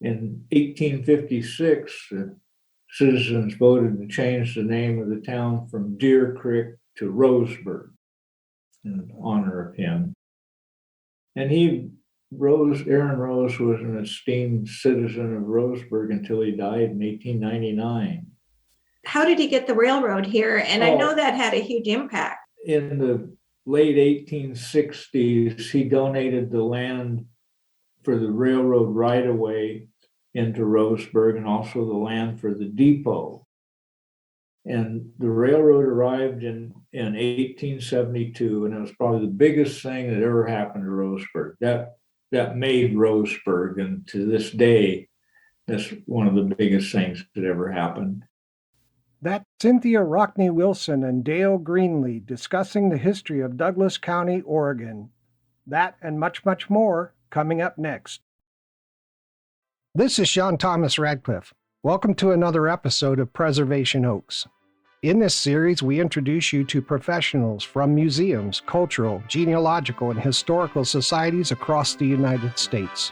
In 1856, citizens voted to change the name of the town from Deer Creek to Roseburg in honor of him. And Aaron Rose was an esteemed citizen of Roseburg until he died in 1899. How did he get the railroad here? And I know that had a huge impact. In the late 1860s, he donated the land for the railroad right-of-way into Roseburg and also the land for the depot. And the railroad arrived in 1872, and it was probably the biggest thing that ever happened to Roseburg. That made Roseburg, and to this day, that's one of the biggest things that ever happened. That's Cynthia Rockney Wilson and Dale Greenley discussing the history of Douglas County, Oregon. That and much, much more coming up next. This is Sean Thomas Radcliff. Welcome to another episode of Preservation Oaks. In this series, we introduce you to professionals from museums, cultural, genealogical, and historical societies across the United States.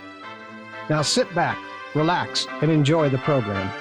Now sit back, relax, and enjoy the program.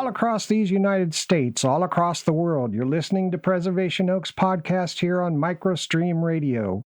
Across these United States, all across the world, you're listening to Preservation Oaks podcast here on MicroStream Radio.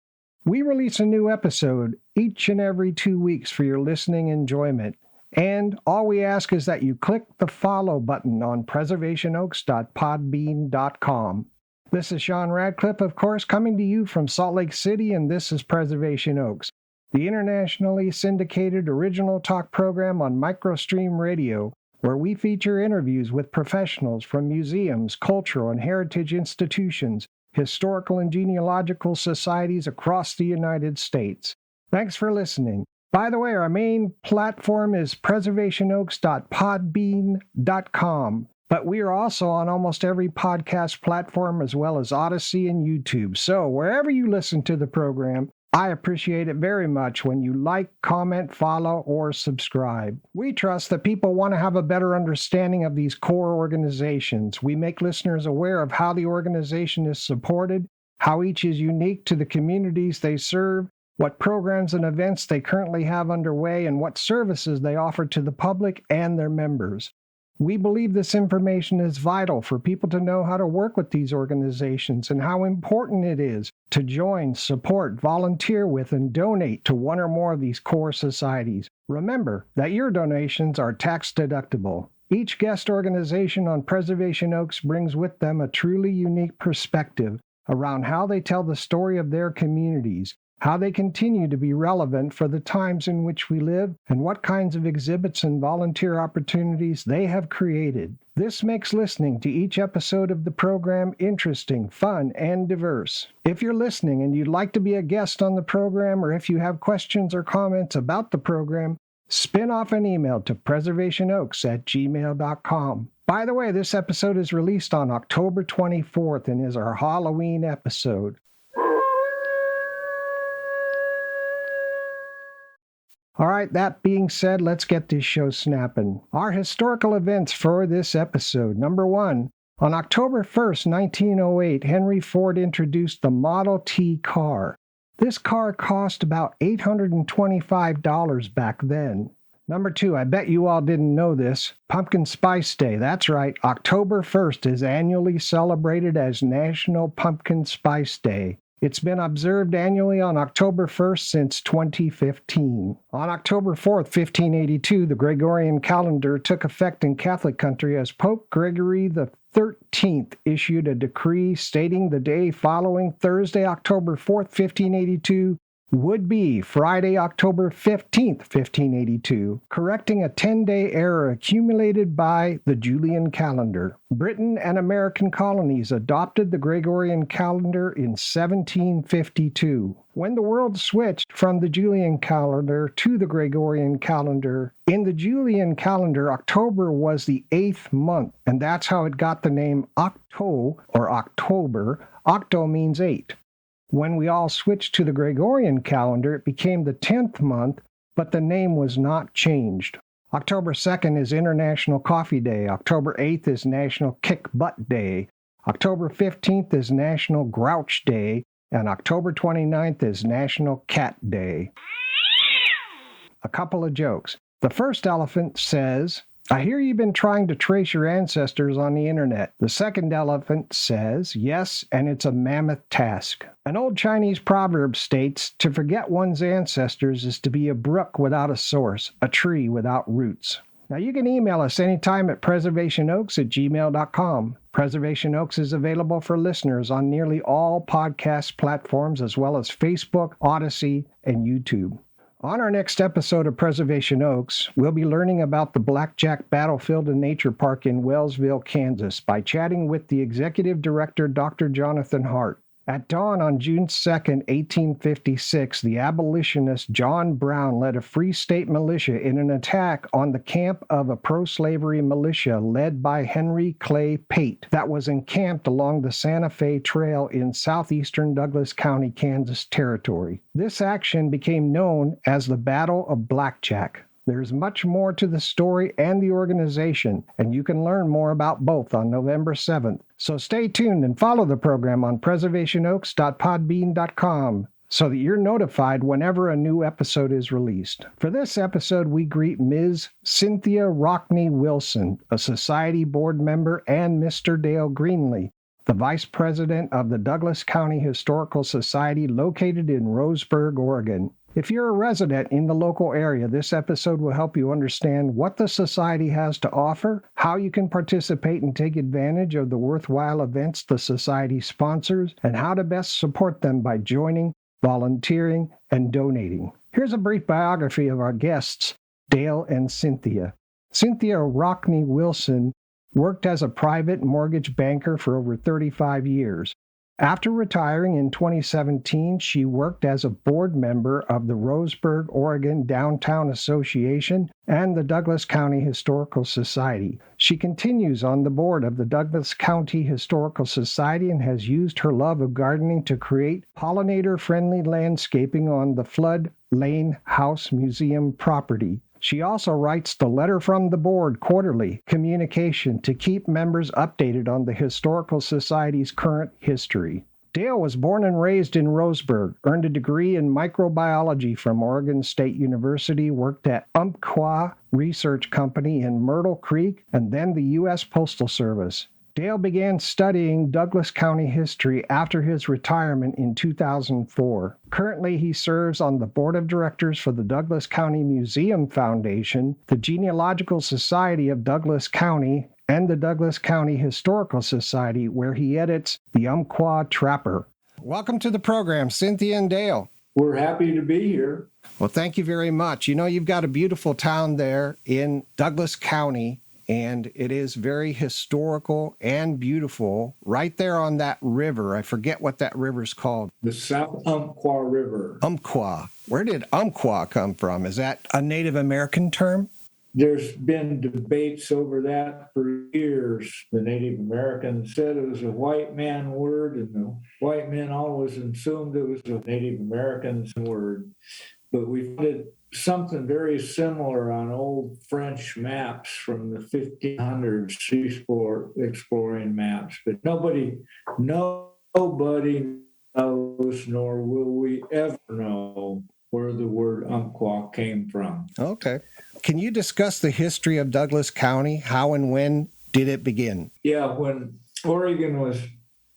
We release a new episode each and every 2 weeks for your listening enjoyment. And all we ask is that you click the follow button on preservationoaks.podbean.com. This is Sean Radcliff, of course, coming to you from Salt Lake City, and this is Preservation Oaks, the internationally syndicated original talk program on MicroStream Radio, where we feature interviews with professionals from museums, cultural and heritage institutions, historical and genealogical societies across the United States. Thanks for listening. By the way, our main platform is preservationoaks.podbean.com, but we are also on almost every podcast platform as well as Odyssey and YouTube. So wherever you listen to the program, I appreciate it very much when you like, comment, follow, or subscribe. We trust that people want to have a better understanding of these core organizations. We make listeners aware of how the organization is supported, how each is unique to the communities they serve, what programs and events they currently have underway, and what services they offer to the public and their members. We believe this information is vital for people to know how to work with these organizations and how important it is to join, support, volunteer with, and donate to one or more of these core societies. Remember that your donations are tax deductible. Each guest organization on Preservation Oaks brings with them a truly unique perspective around how they tell the story of their communities, how they continue to be relevant for the times in which we live, and what kinds of exhibits and volunteer opportunities they have created. This makes listening to each episode of the program interesting, fun, and diverse. If you're listening and you'd like to be a guest on the program, or if you have questions or comments about the program, spin off an email to preservationoaks@gmail.com. By the way, this episode is released on October 24th and is our Halloween episode. All right, that being said, let's get this show snapping. Our historical events for this episode. Number 1, on October 1st, 1908, Henry Ford introduced the Model T car. This car cost about $825 back then. Number 2, I bet you all didn't know this. Pumpkin Spice Day. That's right, October 1st is annually celebrated as National Pumpkin Spice Day. It's been observed annually on October 1st since 2015. On October 4th, 1582, the Gregorian calendar took effect in Catholic country as Pope Gregory XIII issued a decree stating the day following Thursday, October 4th, 1582, would be Friday, October 15th, 1582, correcting a 10-day error accumulated by the Julian calendar. Britain and American colonies adopted the Gregorian calendar in 1752. When the world switched from the Julian calendar to the Gregorian calendar, in the Julian calendar, October was the 8th month, and that's how it got the name Octo or October. Octo means 8. When we all switched to the Gregorian calendar, it became the 10th month, but the name was not changed. October 2nd is International Coffee Day. October 8th is National Kick Butt Day. October 15th is National Grouch Day. And October 29th is National Cat Day. A couple of jokes. The first elephant says, "I hear you've been trying to trace your ancestors on the internet." The second elephant says, "Yes, and it's a mammoth task." An old Chinese proverb states, "To forget one's ancestors is to be a brook without a source, a tree without roots." Now you can email us anytime at preservationoaks@gmail.com. Preservation Oaks is available for listeners on nearly all podcast platforms as well as Facebook, Odyssey, and YouTube. On our next episode of Preservation Oaks, we'll be learning about the Blackjack Battlefield and Nature Park in Wellsville, Kansas, by chatting with the Executive Director, Dr. Jonathan Hart. At dawn on June 2nd, 1856, the abolitionist John Brown led a Free State militia in an attack on the camp of a pro-slavery militia led by Henry Clay Pate that was encamped along the Santa Fe Trail in southeastern Douglas County, Kansas Territory. This action became known as the Battle of Blackjack. There's much more to the story and the organization, and you can learn more about both on November 7th. So stay tuned and follow the program on preservationoaks.podbean.com so that you're notified whenever a new episode is released. For this episode, we greet Ms. Cynthia Rockney Wilson, a Society board member, and Mr. Dale Greenley, the Vice President of the Douglas County Historical Society located in Roseburg, Oregon. If you're a resident in the local area, this episode will help you understand what the Society has to offer, how you can participate and take advantage of the worthwhile events the Society sponsors, and how to best support them by joining, volunteering, and donating. Here's a brief biography of our guests, Dale and Cynthia. Cynthia Rockney Wilson worked as a private mortgage banker for over 35 years. After retiring in 2017, she worked as a board member of the Roseburg Oregon Downtown Association and the Douglas County Historical Society. She continues on the board of the Douglas County Historical Society and has used her love of gardening to create pollinator-friendly landscaping on the Floed-Lane House Museum property. She also writes the Letter from the Board quarterly communication to keep members updated on the Historical Society's current history. Dale was born and raised in Roseburg, earned a degree in microbiology from Oregon State University, worked at Umpqua Research Company in Myrtle Creek, and then the U.S. Postal Service. Dale began studying Douglas County history after his retirement in 2004. Currently, he serves on the board of directors for the Douglas County Museum Foundation, the Genealogical Society of Douglas County, and the Douglas County Historical Society, where he edits the Umpqua Trapper. Welcome to the program, Cynthia and Dale. We're happy to be here. Well, thank you very much. You know, you've got a beautiful town there in Douglas County, and it is very historical and beautiful right there on that river. I forget what that river's called. The South Umpqua River. Umpqua. Where did Umpqua come from? Is that a Native American term? There's been debates over that for years. The Native Americans said it was a white man word, and the white men always assumed it was a Native American's word. But we found something very similar on old French maps from the 1500s, exploring maps. But nobody knows, nor will we ever know, where the word Umpqua came from. Okay. Can you discuss the history of Douglas County? How and when did it begin? Yeah, when Oregon was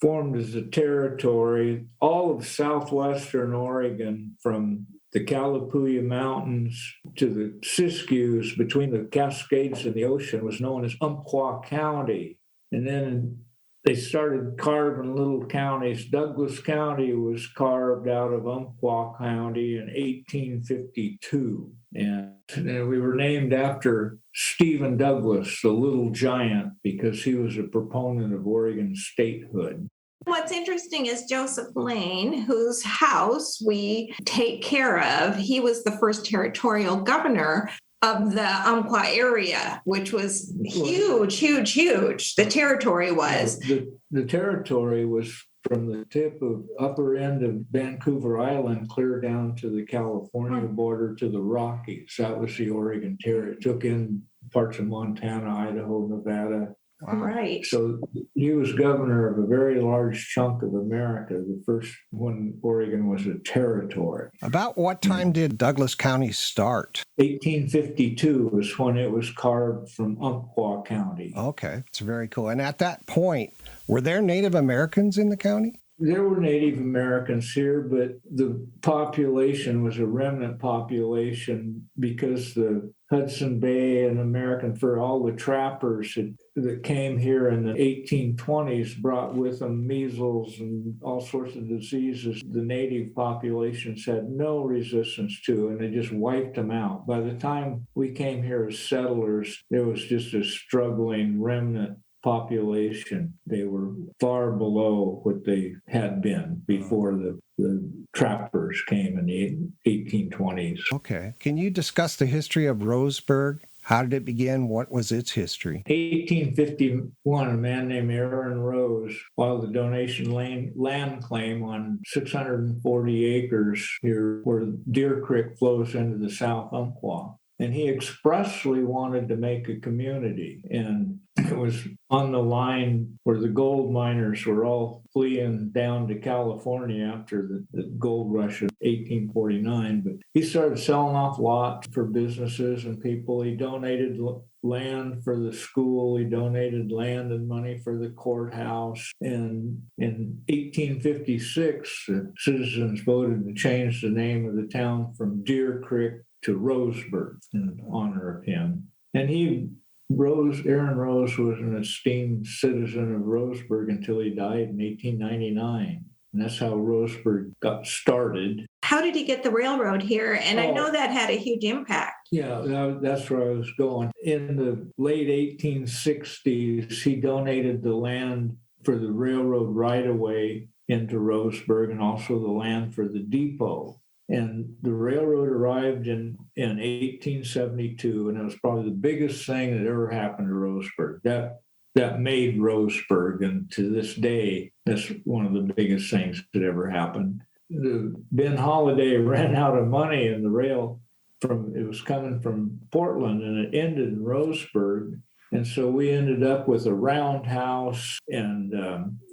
formed as a territory. All of southwestern Oregon, from the Calapooya Mountains to the Siskiyous, between the Cascades and the ocean, was known as Umpqua County. And then they started carving little counties. Douglas County was carved out of Umpqua County in 1852. And we were named after Stephen Douglas, the little giant, because he was a proponent of Oregon statehood. What's interesting is Joseph Lane, whose house we take care of. He was the first territorial governor of the Umpqua area, which was huge, huge, huge. The territory was. The territory was from the tip of upper end of Vancouver Island clear down to the California border to the Rockies. That was the Oregon territory. It took in parts of Montana, Idaho, Nevada. Wow. Right. So he was governor of a very large chunk of America, the first when Oregon was a territory. About what time did Douglas County start? 1852 was when it was carved from Umpqua County. Okay, it's very cool. And at that point, were there Native Americans in the county? There were Native Americans here, but the population was a remnant population because the Hudson Bay and American Fur, all the trappers that came here in the 1820s brought with them measles and all sorts of diseases the native populations had no resistance to, and they just wiped them out. By the time we came here as settlers, there was just a struggling remnant population. They were far below what they had been before the trappers came in the 1820s. Okay. Can you discuss the history of Roseburg? How did it begin? What was its history? 1851, a man named Aaron Rose filed a donation land claim on 640 acres here where Deer Creek flows into the South Umpqua. And he expressly wanted to make a community. And it was on the line where the gold miners were all fleeing down to California after the gold rush of 1849. But he started selling off lots for businesses and people. He donated land for the school. He donated land and money for the courthouse. And in 1856, the citizens voted to change the name of the town from Deer Creek to Roseburg in honor of him. And Aaron Rose was an esteemed citizen of Roseburg until he died in 1899. And that's how Roseburg got started. How did he get the railroad here? And I know that had a huge impact. Yeah, that's where I was going. In the late 1860s, he donated the land for the railroad right-of-way into Roseburg and also the land for the depot. And the railroad arrived in 1872, and it was probably the biggest thing that ever happened to Roseburg. That made Roseburg, and to this day, that's one of the biggest things that ever happened. Ben Holiday ran out of money, and the rail it was coming from Portland, and it ended in Roseburg. And so we ended up with a roundhouse and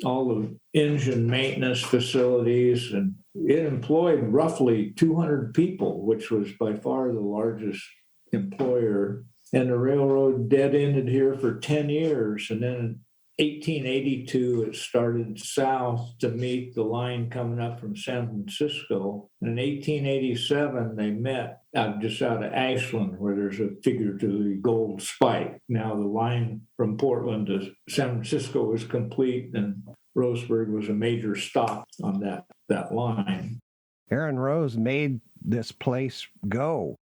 all the engine maintenance facilities, and it employed roughly 200 people, which was by far the largest employer. And the railroad dead-ended here for 10 years. And then in 1882, it started south to meet the line coming up from San Francisco. And in 1887, they met just out of Ashland, where there's a figuratively gold spike. Now the line from Portland to San Francisco was complete, and Roseburg was a major stop on that line. Aaron Rose made this place go.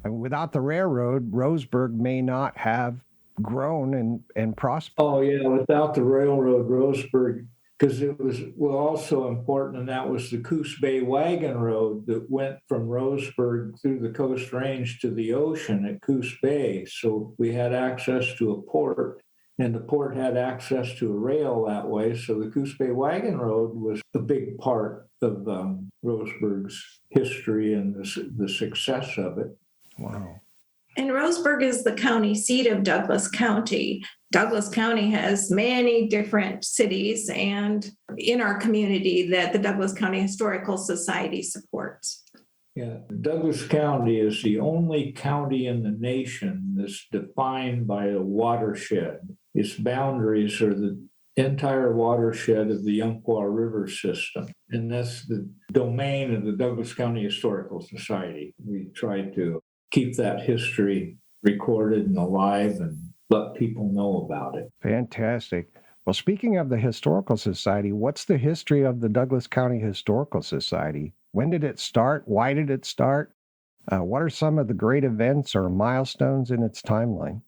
And without the railroad, Roseburg may not have grown and prospered. Oh, yeah, without the railroad, Roseburg, because it was also important, and that was the Coos Bay Wagon Road that went from Roseburg through the Coast Range to the ocean at Coos Bay. So we had access to a port, and the port had access to a rail that way. So the Coos Bay Wagon Road was a big part of Roseburg's history and the success of it. Wow. And Roseburg is the county seat of Douglas County. Douglas County has many different cities, and in our community that the Douglas County Historical Society supports. Yeah, Douglas County is the only county in the nation that's defined by a watershed. Its boundaries are the entire watershed of the Umpqua River system. And that's the domain of the Douglas County Historical Society. We try to keep that history recorded and alive and let people know about it. Fantastic. Well, speaking of the Historical Society, what's the history of the Douglas County Historical Society? When did it start? Why did it start? What are some of the great events or milestones in its timeline?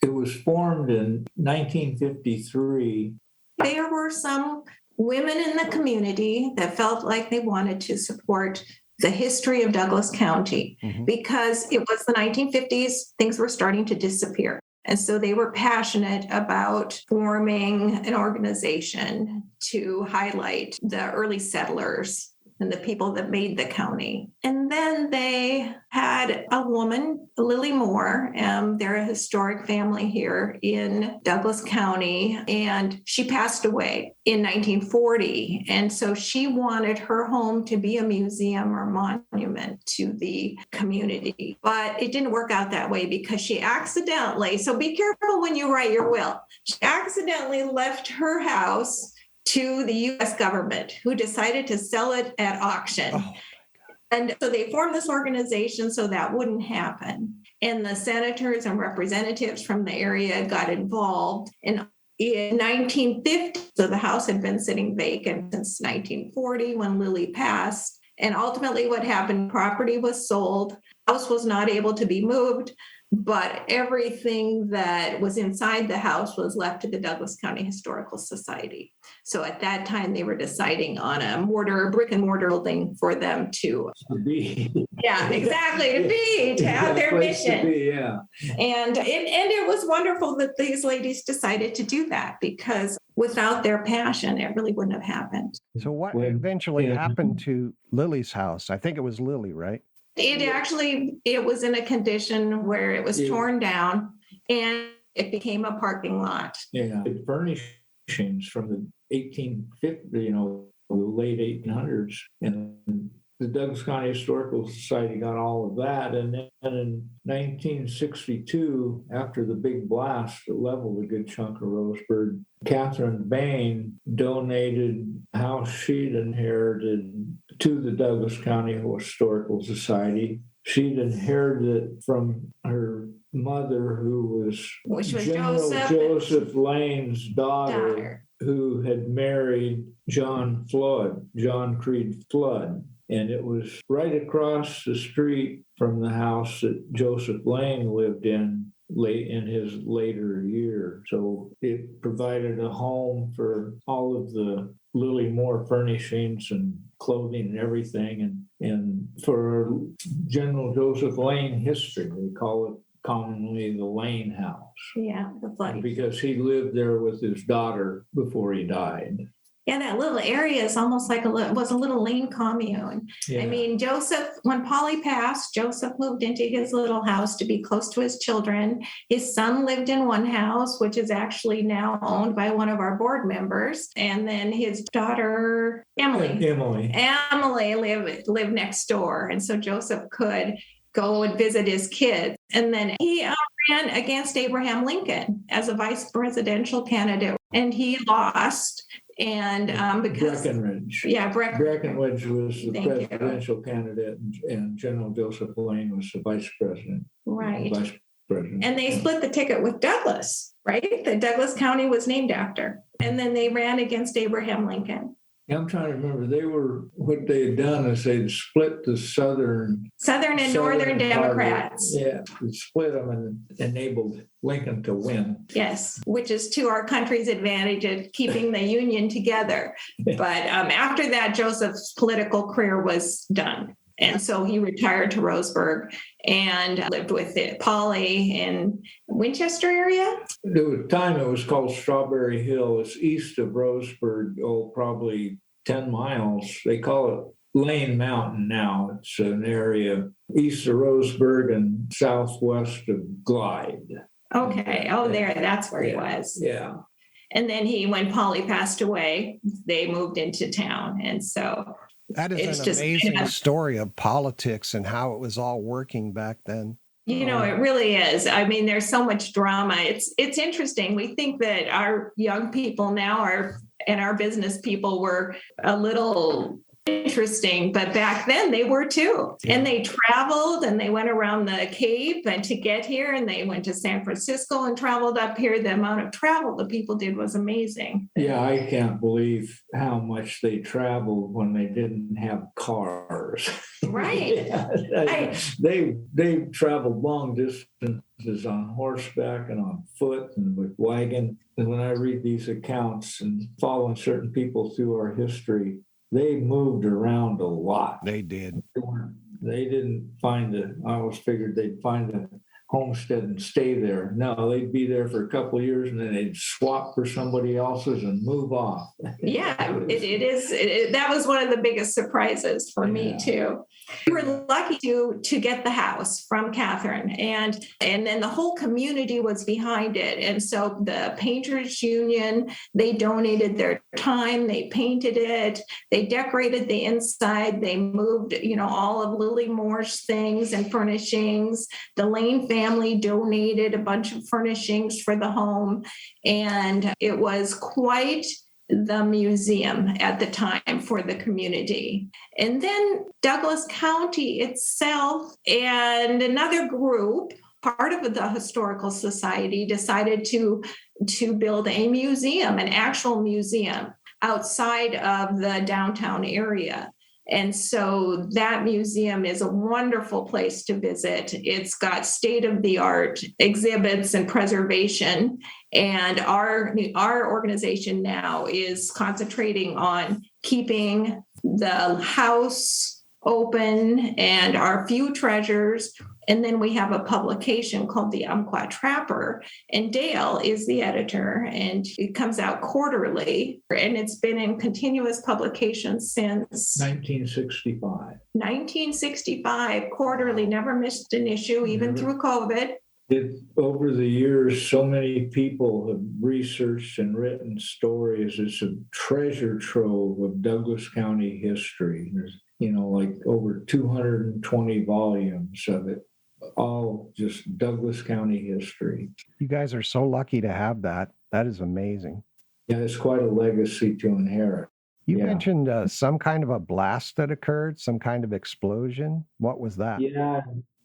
It was formed in 1953. There were some women in the community that felt like they wanted to support the history of Douglas County because it was the 1950s, things were starting to disappear. And so they were passionate about forming an organization to highlight the early settlers and the people that made the county. And then they had a woman, Lily Moore. They're a historic family here in Douglas County, and she passed away in 1940. And so she wanted her home to be a museum or monument to the community. But it didn't work out that way because she accidentally, so be careful when you write your will, she accidentally left her house to the U.S. government, who decided to sell it at auction. Oh, and so they formed this organization so that wouldn't happen. And the senators and representatives from the area got involved. And in 1950, so the house had been sitting vacant since 1940 when Lily passed. And ultimately what happened, property was sold, house was not able to be moved, but everything that was inside the house was left to the Douglas County Historical Society. So at that time, they were deciding on a brick and mortar building for them to be. Yeah, exactly, to have their mission. And it was wonderful that these ladies decided to do that, because without their passion, it really wouldn't have happened. So what eventually happened to Lily's house? I think it was Lily, right? It was in a condition where it was torn down and it became a parking lot. Yeah, furnishings from the 1850s, the late 1800s, and the Douglas County Historical Society got all of that. And then in 1962, after the big blast that leveled a good chunk of Roseburg, Catherine Bain donated a house she'd inherited to the Douglas County Historical Society. She'd inherited it from her mother, which was General Joseph Lane's daughter, who had married John Creed Flood. And it was right across the street from the house that Joseph Lane lived in late in his later years. So it provided a home for all of the Lily Moore furnishings and clothing and everything. And for General Joseph Lane history, they call it commonly the Lane House. Yeah, the place. Because he lived there with his daughter before he died. Yeah, that little area is almost like was a little Lane commune. Yeah. I mean, when Polly passed, Joseph moved into his little house to be close to his children. His son lived in one house, which is actually now owned by one of our board members. And then his daughter, Emily lived next door. And so Joseph could go and visit his kids. And then he ran against Abraham Lincoln as a vice presidential candidate, and he lost. And because Breckinridge was the presidential candidate, and General Joseph Lane was the vice president. Right. And they split the ticket with Douglas, right? The Douglas County was named after. And then they ran against Abraham Lincoln. I'm trying to remember. What they had done is they'd split the Southern and Northern Democrats. Yeah, they split them and enabled Lincoln to win. Yes, which is to our country's advantage at keeping the Union together. But after that, Joseph's political career was done. And so he retired to Roseburg and lived with Polly in Winchester area. There was a time it was called Strawberry Hill. It's east of Roseburg, probably 10 miles. They call it Lane Mountain now. It's an area east of Roseburg and southwest of Glide. Okay. That's where he was. Yeah. And then when Polly passed away, they moved into town. And so that is an amazing story of politics and how it was all working back then. It really is. I mean, there's so much drama. It's interesting. We think that our young people now and our business people were a little interesting, but back then they were too. Yeah. And they traveled and they went around the Cape and to get here, and they went to San Francisco and traveled up here. The amount of travel the people did was amazing. Yeah, I can't believe how much they traveled when they didn't have cars. Right. Yeah, they traveled long distances on horseback and on foot and with wagon. And when I read these accounts and following certain people through our history, they moved around a lot. They did. They didn't find I always figured they'd find a homestead and stay there. No, they'd be there for a couple of years and then they'd swap for somebody else's and move off. Yeah, that was one of the biggest surprises for me too. We were lucky to get the house from Catherine, and then the whole community was behind it. And so the Painters Union, they donated their time, they painted it, they decorated the inside, they moved, all of Lily Moore's things and furnishings. The Lane family donated a bunch of furnishings for the home, and it was quite the museum at the time for the community. And then Douglas County itself and another group, part of the Historical Society, decided to build a museum, an actual museum outside of the downtown area. And so that museum is a wonderful place to visit. It's got state-of-the-art exhibits and preservation. And our organization now is concentrating on keeping the house open and our few treasures. And then we have a publication called the Umpqua Trapper, and Dale is the editor, and it comes out quarterly, and it's been in continuous publication since 1965. 1965, quarterly, never missed an issue, even through COVID. Over the years, so many people have researched and written stories. It's a treasure trove of Douglas County history. There's, like over 220 volumes of it, all just Douglas County history. You guys are so lucky to have that. That is amazing. Yeah, it's quite a legacy to inherit. You mentioned some kind of a blast that occurred, some kind of explosion. What was that? Yeah,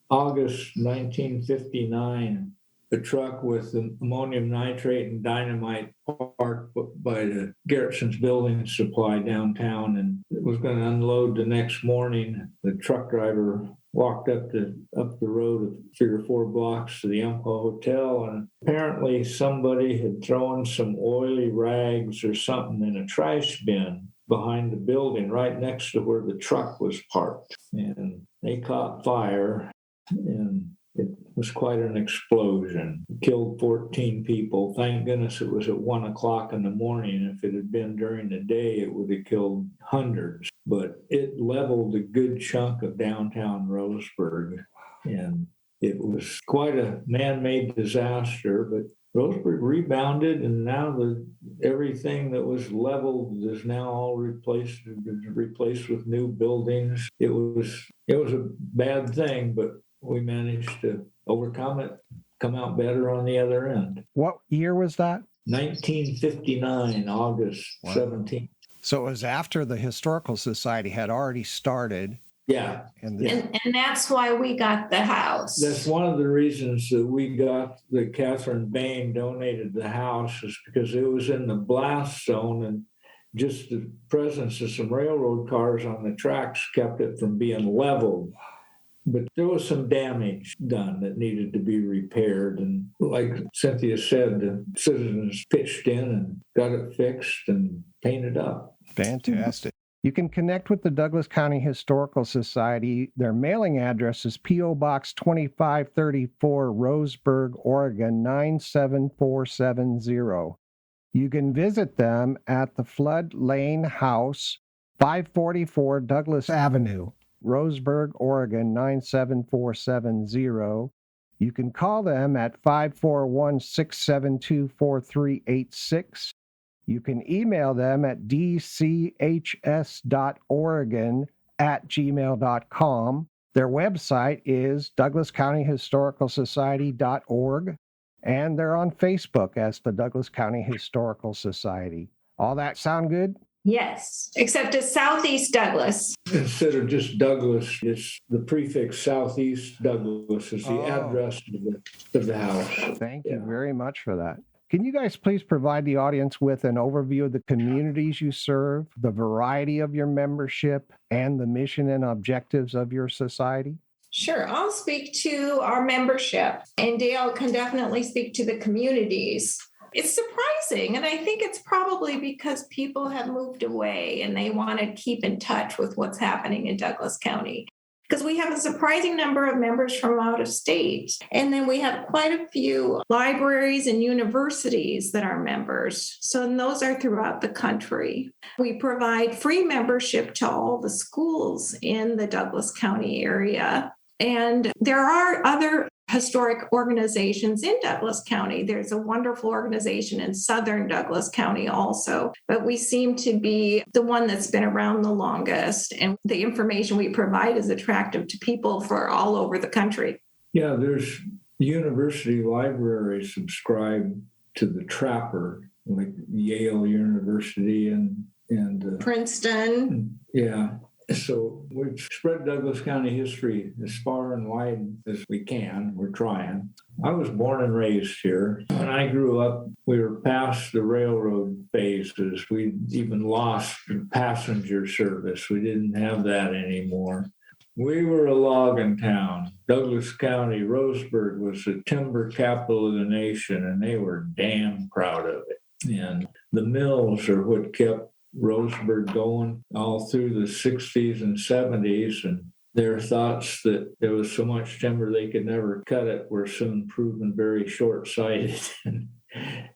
August 1959, a truck with ammonium nitrate and dynamite parked by the Garrison's building supply downtown, and it was going to unload the next morning. The truck driver walked up the road 3 or 4 blocks to the Umpqua Hotel, and apparently somebody had thrown some oily rags or something in a trash bin behind the building right next to where the truck was parked, and they caught fire, and it was quite an explosion. It killed 14 people. Thank goodness it was at 1 o'clock in the morning. If it had been during the day, it would have killed hundreds. But it leveled a good chunk of downtown Roseburg, and it was quite a man-made disaster. But Roseburg rebounded, and now everything that was leveled is now all replaced with new buildings. It was a bad thing, but we managed to overcome it, come out better on the other end. What year was that? 1959, August 17th. So it was after the Historical Society had already started. Yeah. And that's why we got the house. That's one of the reasons that Catherine Bain donated the house, is because it was in the blast zone, and just the presence of some railroad cars on the tracks kept it from being leveled. But there was some damage done that needed to be repaired. And like Cynthia said, the citizens pitched in and got it fixed and painted up. Fantastic. You can connect with the Douglas County Historical Society. Their mailing address is P.O. Box 2534, Roseburg, Oregon, 97470. You can visit them at the Floed-Lane House, 544 Douglas Avenue, Roseburg, Oregon, 97470. You can call them at 541-672-4386. You can email them at dchs.oregon@gmail.com. Their website is douglascountyhistoricalsociety.org, and they're on Facebook as the Douglas County Historical Society. All that sound good? Yes, except it's Southeast Douglas. Instead of just Douglas, it's the prefix Southeast Douglas is the address of the house. Thank you very much for that. Can you guys please provide the audience with an overview of the communities you serve, the variety of your membership, and the mission and objectives of your society? Sure, I'll speak to our membership, and Dale can definitely speak to the communities. It's surprising, and I think it's probably because people have moved away and they want to keep in touch with what's happening in Douglas County. Because we have a surprising number of members from out of state. And then we have quite a few libraries and universities that are members. So those are throughout the country. We provide free membership to all the schools in the Douglas County area. And there are other historic organizations in Douglas County. There's a wonderful organization in southern Douglas County also, but we seem to be the one that's been around the longest, and the information we provide is attractive to people for all over the country. Yeah, there's university libraries subscribe to the Trapper, like Yale University and Princeton. Yeah. So we've spread Douglas County history as far and wide as we can. We're trying. I was born and raised here. When I grew up, we were past the railroad phases. We even lost passenger service. We didn't have that anymore. We were a logging town. Douglas County, Roseburg was the timber capital of the nation, and they were damn proud of it. And the mills are what kept Roseburg going all through the 60s and 70s, and their thoughts that there was so much timber they could never cut it were soon proven very short-sighted.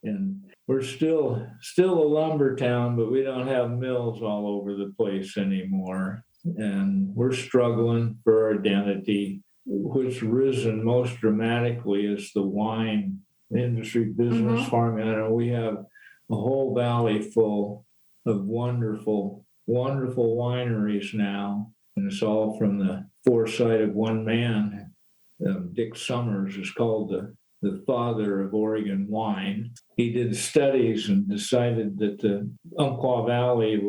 And we're still a lumber town, but we don't have mills all over the place anymore. And we're struggling for our identity. What's risen most dramatically is the wine industry, business, farming. I know we have a whole valley full of wonderful, wonderful wineries now. And it's all from the foresight of one man. Dick Summers is called the father of Oregon wine. He did studies and decided that the Umpqua Valley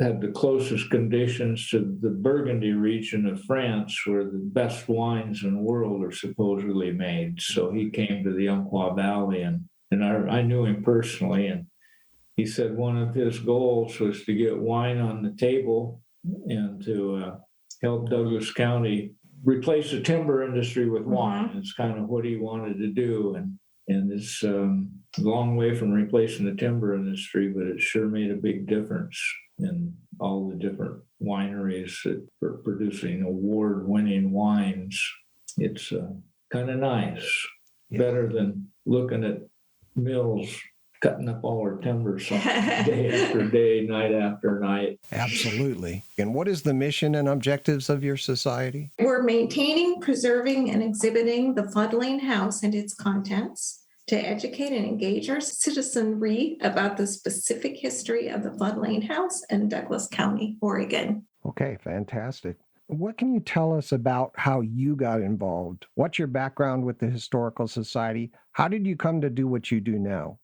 had the closest conditions to the Burgundy region of France, where the best wines in the world are supposedly made. So he came to the Umpqua Valley, and I knew him personally, and he said one of his goals was to get wine on the table and to help Douglas County replace the timber industry with wine. It's kind of what he wanted to do. And it's a long way from replacing the timber industry, but it sure made a big difference in all the different wineries that are producing award-winning wines. It's kind of nice, better than looking at mills cutting up all our timber day after day, night after night. Absolutely. And what is the mission and objectives of your society? We're maintaining, preserving, and exhibiting the Floed-Lane house and its contents to educate and engage our citizenry about the specific history of the Floed-Lane house in Douglas County, Oregon. Okay, fantastic. What can you tell us about how you got involved? What's your background with the Historical Society? How did you come to do what you do now?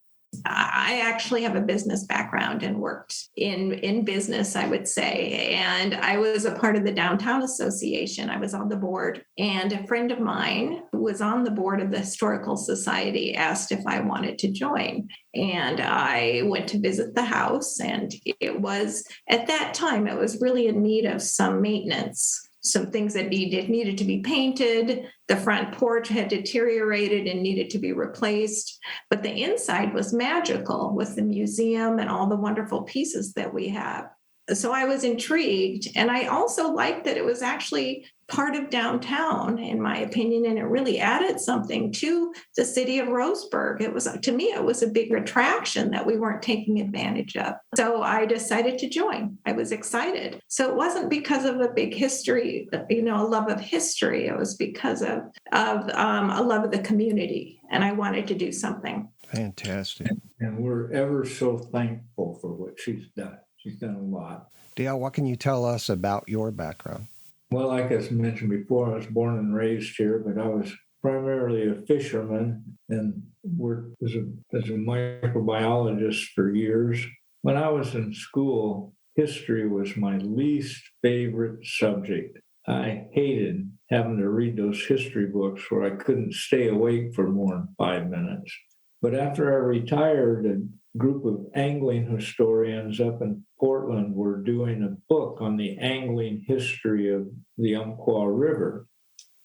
I actually have a business background and worked in business, I would say. And I was a part of the Downtown Association. I was on the board. And a friend of mine who was on the board of the Historical Society asked if I wanted to join. And I went to visit the house. And it was, at that time, it was really in need of some maintenance. Some things that needed to be painted. The front porch had deteriorated and needed to be replaced. But the inside was magical with the museum and all the wonderful pieces that we have. So I was intrigued. And I also liked that it was actually part of downtown, in my opinion, and it really added something to the city of Roseburg. It was, to me, it was a big attraction that we weren't taking advantage of. So I decided to join. I was excited. So it wasn't because of a big history, a love of history. It was because of a love of the community, and I wanted to do something. Fantastic. And we're ever so thankful for what she's done. She's done a lot. Dale, what can you tell us about your background? Well, like I mentioned before, I was born and raised here, but I was primarily a fisherman and worked as a microbiologist for years. When I was in school, history was my least favorite subject. I hated having to read those history books where I couldn't stay awake for more than 5 minutes. But after I retired, a group of angling historians up in Portland were doing a book on the angling history of the Umpqua River.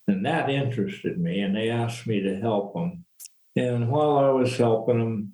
And that interested me, and they asked me to help them. And while I was helping them,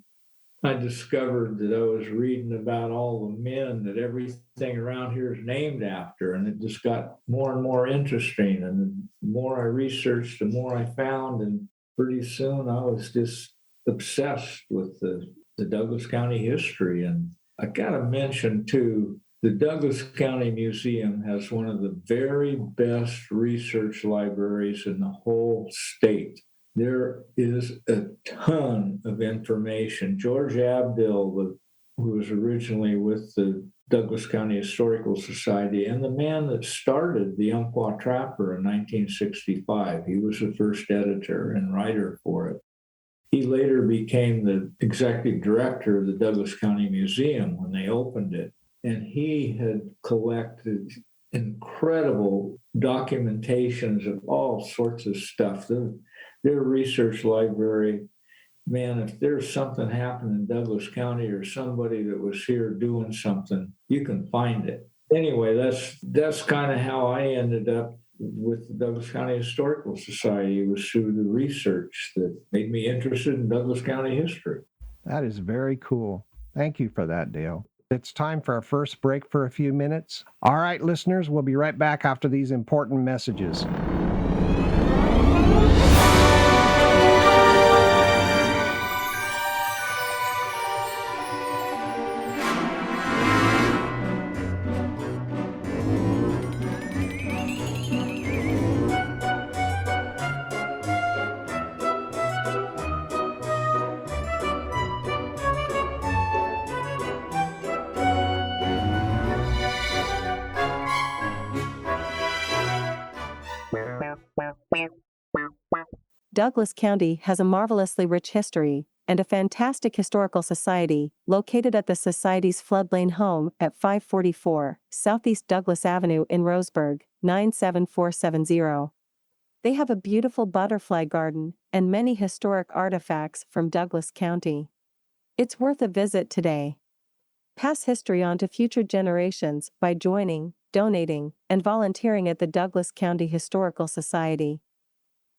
I discovered that I was reading about all the men that everything around here is named after, and it just got more and more interesting. And the more I researched, the more I found, and pretty soon I was just obsessed with the Douglas County history. And I got to mention too, the Douglas County Museum has one of the very best research libraries in the whole state. There is a ton of information. George Abdill, who was originally with the Douglas County Historical Society, and the man that started the Umpqua Trapper in 1965, he was the first editor and writer for it. He later became the executive director of the Douglas County Museum when they opened it. And he had collected incredible documentations of all sorts of stuff. Their research library, man, if there's something happened in Douglas County or somebody that was here doing something, you can find it. Anyway, that's kind of how I ended up with the Douglas County Historical Society. It was through the research that made me interested in Douglas County history. That is very cool. Thank you for that, Dale. It's time for our first break for a few minutes. All right, listeners, we'll be right back after these important messages. Douglas County has a marvelously rich history and a fantastic historical society located at the Society's Floed-Lane home at 544 Southeast Douglas Avenue in Roseburg, 97470. They have a beautiful butterfly garden and many historic artifacts from Douglas County. It's worth a visit today. Pass history on to future generations by joining, donating, and volunteering at the Douglas County Historical Society.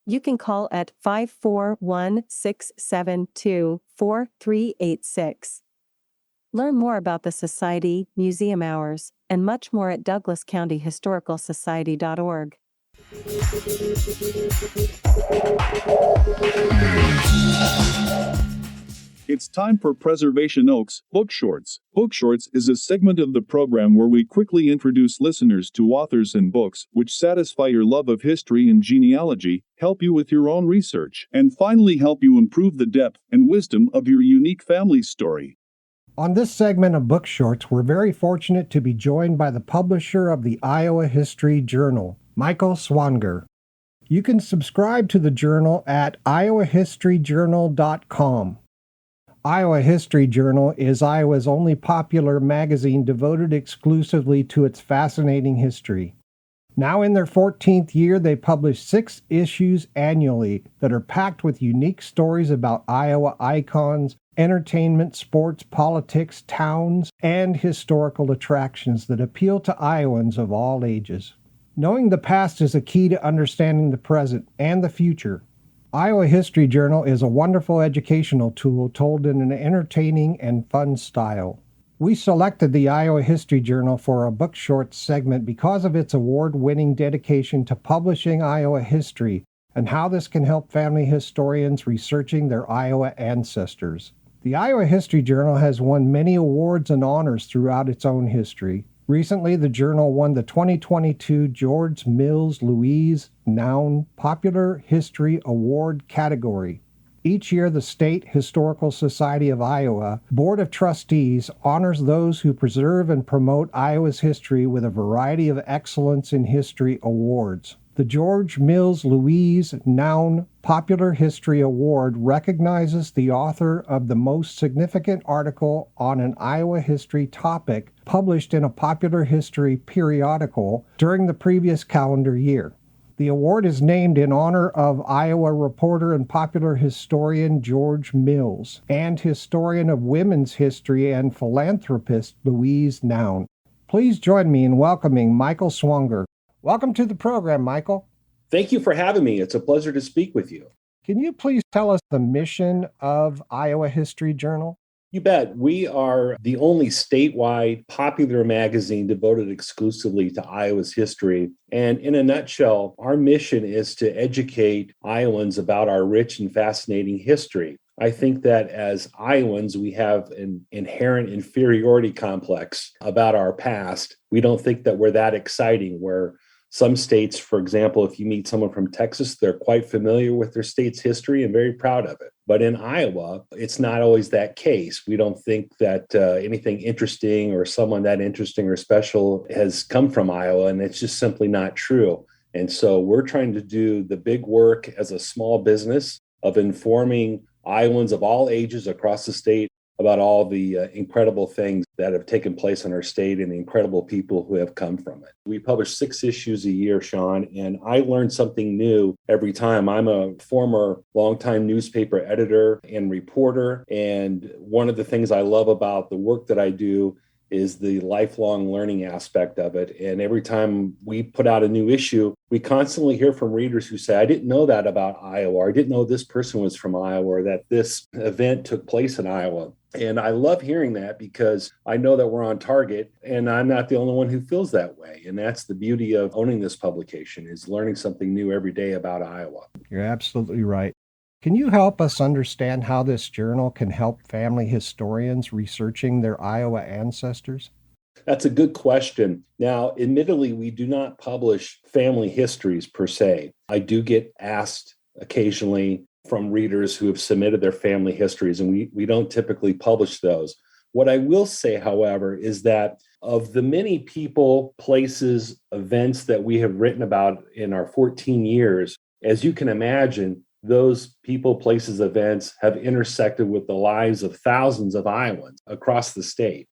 You can call at 541-672-4386. Learn more about the Society, museum hours, and much more at douglascountyhistoricalsociety.org. It's time for Preservation Oaks Book Shorts. Book Shorts is a segment of the program where we quickly introduce listeners to authors and books which satisfy your love of history and genealogy, help you with your own research, and finally help you improve the depth and wisdom of your unique family story. On this segment of Book Shorts, we're very fortunate to be joined by the publisher of the Iowa History Journal, Michael Swanger. You can subscribe to the journal at iowahistoryjournal.com. Iowa History Journal is Iowa's only popular magazine devoted exclusively to its fascinating history. Now in their 14th year, they publish 6 issues annually that are packed with unique stories about Iowa icons, entertainment, sports, politics, towns, and historical attractions that appeal to Iowans of all ages. Knowing the past is a key to understanding the present and the future. Iowa History Journal is a wonderful educational tool told in an entertaining and fun style. We selected the Iowa History Journal for a Book Shorts segment because of its award-winning dedication to publishing Iowa history and how this can help family historians researching their Iowa ancestors. The Iowa History Journal has won many awards and honors throughout its own history. Recently, the journal won the 2022 George Mills Louise Noun Popular History Award category. Each year, the State Historical Society of Iowa Board of Trustees honors those who preserve and promote Iowa's history with a variety of Excellence in History awards. The George Mills Louise Noun Popular History Award recognizes the author of the most significant article on an Iowa history topic published in a popular history periodical during the previous calendar year. The award is named in honor of Iowa reporter and popular historian George Mills and historian of women's history and philanthropist Louise Noun. Please join me in welcoming Michael Swanger. Welcome to the program, Michael. Thank you for having me. It's a pleasure to speak with you. Can you please tell us the mission of Iowa History Journal? You bet. We are the only statewide popular magazine devoted exclusively to Iowa's history. And in a nutshell, our mission is to educate Iowans about our rich and fascinating history. I think that as Iowans, we have an inherent inferiority complex about our past. We don't think that we're that exciting, where some states, for example, if you meet someone from Texas, they're quite familiar with their state's history and very proud of it. But in Iowa, it's not always that case. We don't think that anything interesting or someone that interesting or special has come from Iowa, and it's just simply not true. And so we're trying to do the big work as a small business of informing Iowans of all ages across the state about all the incredible things that have taken place in our state and the incredible people who have come from it. We publish 6 issues a year, Sean, and I learn something new every time. I'm a former longtime newspaper editor and reporter, and one of the things I love about the work that I do is the lifelong learning aspect of it. And every time we put out a new issue, we constantly hear from readers who say, I didn't know that about Iowa, or I didn't know this person was from Iowa, or that this event took place in Iowa. And I love hearing that because I know that we're on target, and I'm not the only one who feels that way. And that's the beauty of owning this publication, is learning something new every day about Iowa. You're absolutely right. Can you help us understand how this journal can help family historians researching their Iowa ancestors? That's a good question. Now, admittedly, we do not publish family histories per se. I do get asked occasionally from readers who have submitted their family histories, and we don't typically publish those. What I will say, however, is that of the many people, places, events that we have written about in our 14 years, as you can imagine, those people, places, events have intersected with the lives of thousands of Iowans across the state.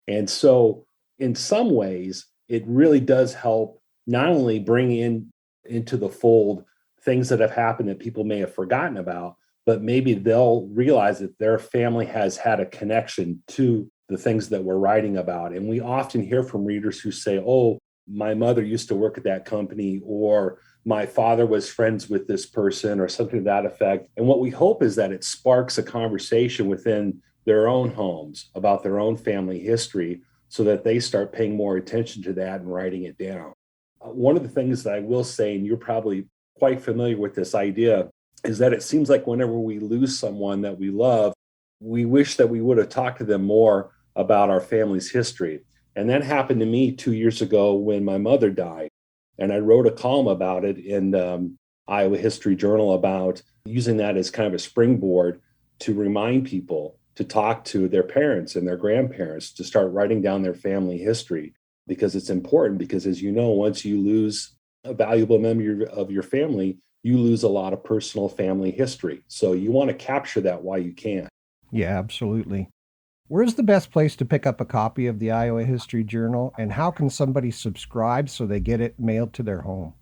And so in some ways, it really does help not only bring into the fold things that have happened that people may have forgotten about, but maybe they'll realize that their family has had a connection to the things that we're writing about. And we often hear from readers who say, oh, my mother used to work at that company, or my father was friends with this person, or something to that effect. And what we hope is that it sparks a conversation within their own homes about their own family history, so that they start paying more attention to that and writing it down. One of the things that I will say, and you're probably quite familiar with this idea, is that it seems like whenever we lose someone that we love, we wish that we would have talked to them more about our family's history. And that happened to me 2 years ago when my mother died. And I wrote a column about it in Iowa History Journal about using that as kind of a springboard to remind people to talk to their parents and their grandparents, to start writing down their family history, because it's important. Because as you know, once you lose a valuable member of your family, you lose a lot of personal family history. So you want to capture that while you can. Yeah, absolutely. Where's the best place to pick up a copy of the Iowa History Journal, and how can somebody subscribe so they get it mailed to their home?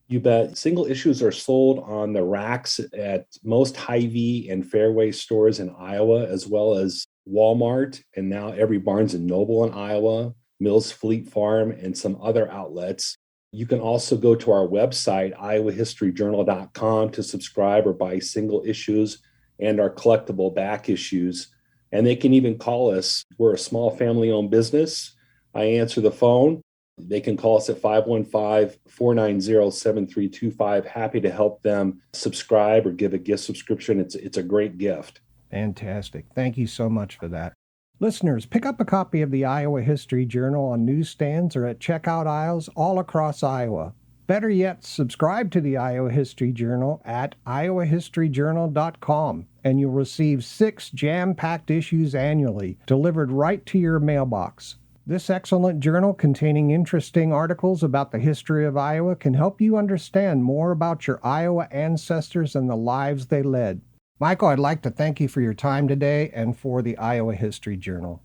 You bet. Single issues are sold on the racks at most Hy-Vee and Fairway stores in Iowa, as well as Walmart, and now every Barnes & Noble in Iowa, Mills Fleet Farm, and some other outlets. You can also go to our website, iowahistoryjournal.com, to subscribe or buy single issues and our collectible back issues. And they can even call us. We're a small family-owned business. I answer the phone. They can call us at 515-490-7325. Happy to help them subscribe or give a gift subscription. It's a great gift. Fantastic. Thank you so much for that. Listeners, pick up a copy of the Iowa History Journal on newsstands or at checkout aisles all across Iowa. Better yet, subscribe to the Iowa History Journal at iowahistoryjournal.com, and you'll receive 6 jam-packed issues annually, delivered right to your mailbox. This excellent journal, containing interesting articles about the history of Iowa, can help you understand more about your Iowa ancestors and the lives they led. Michael, I'd like to thank you for your time today and for the Iowa History Journal.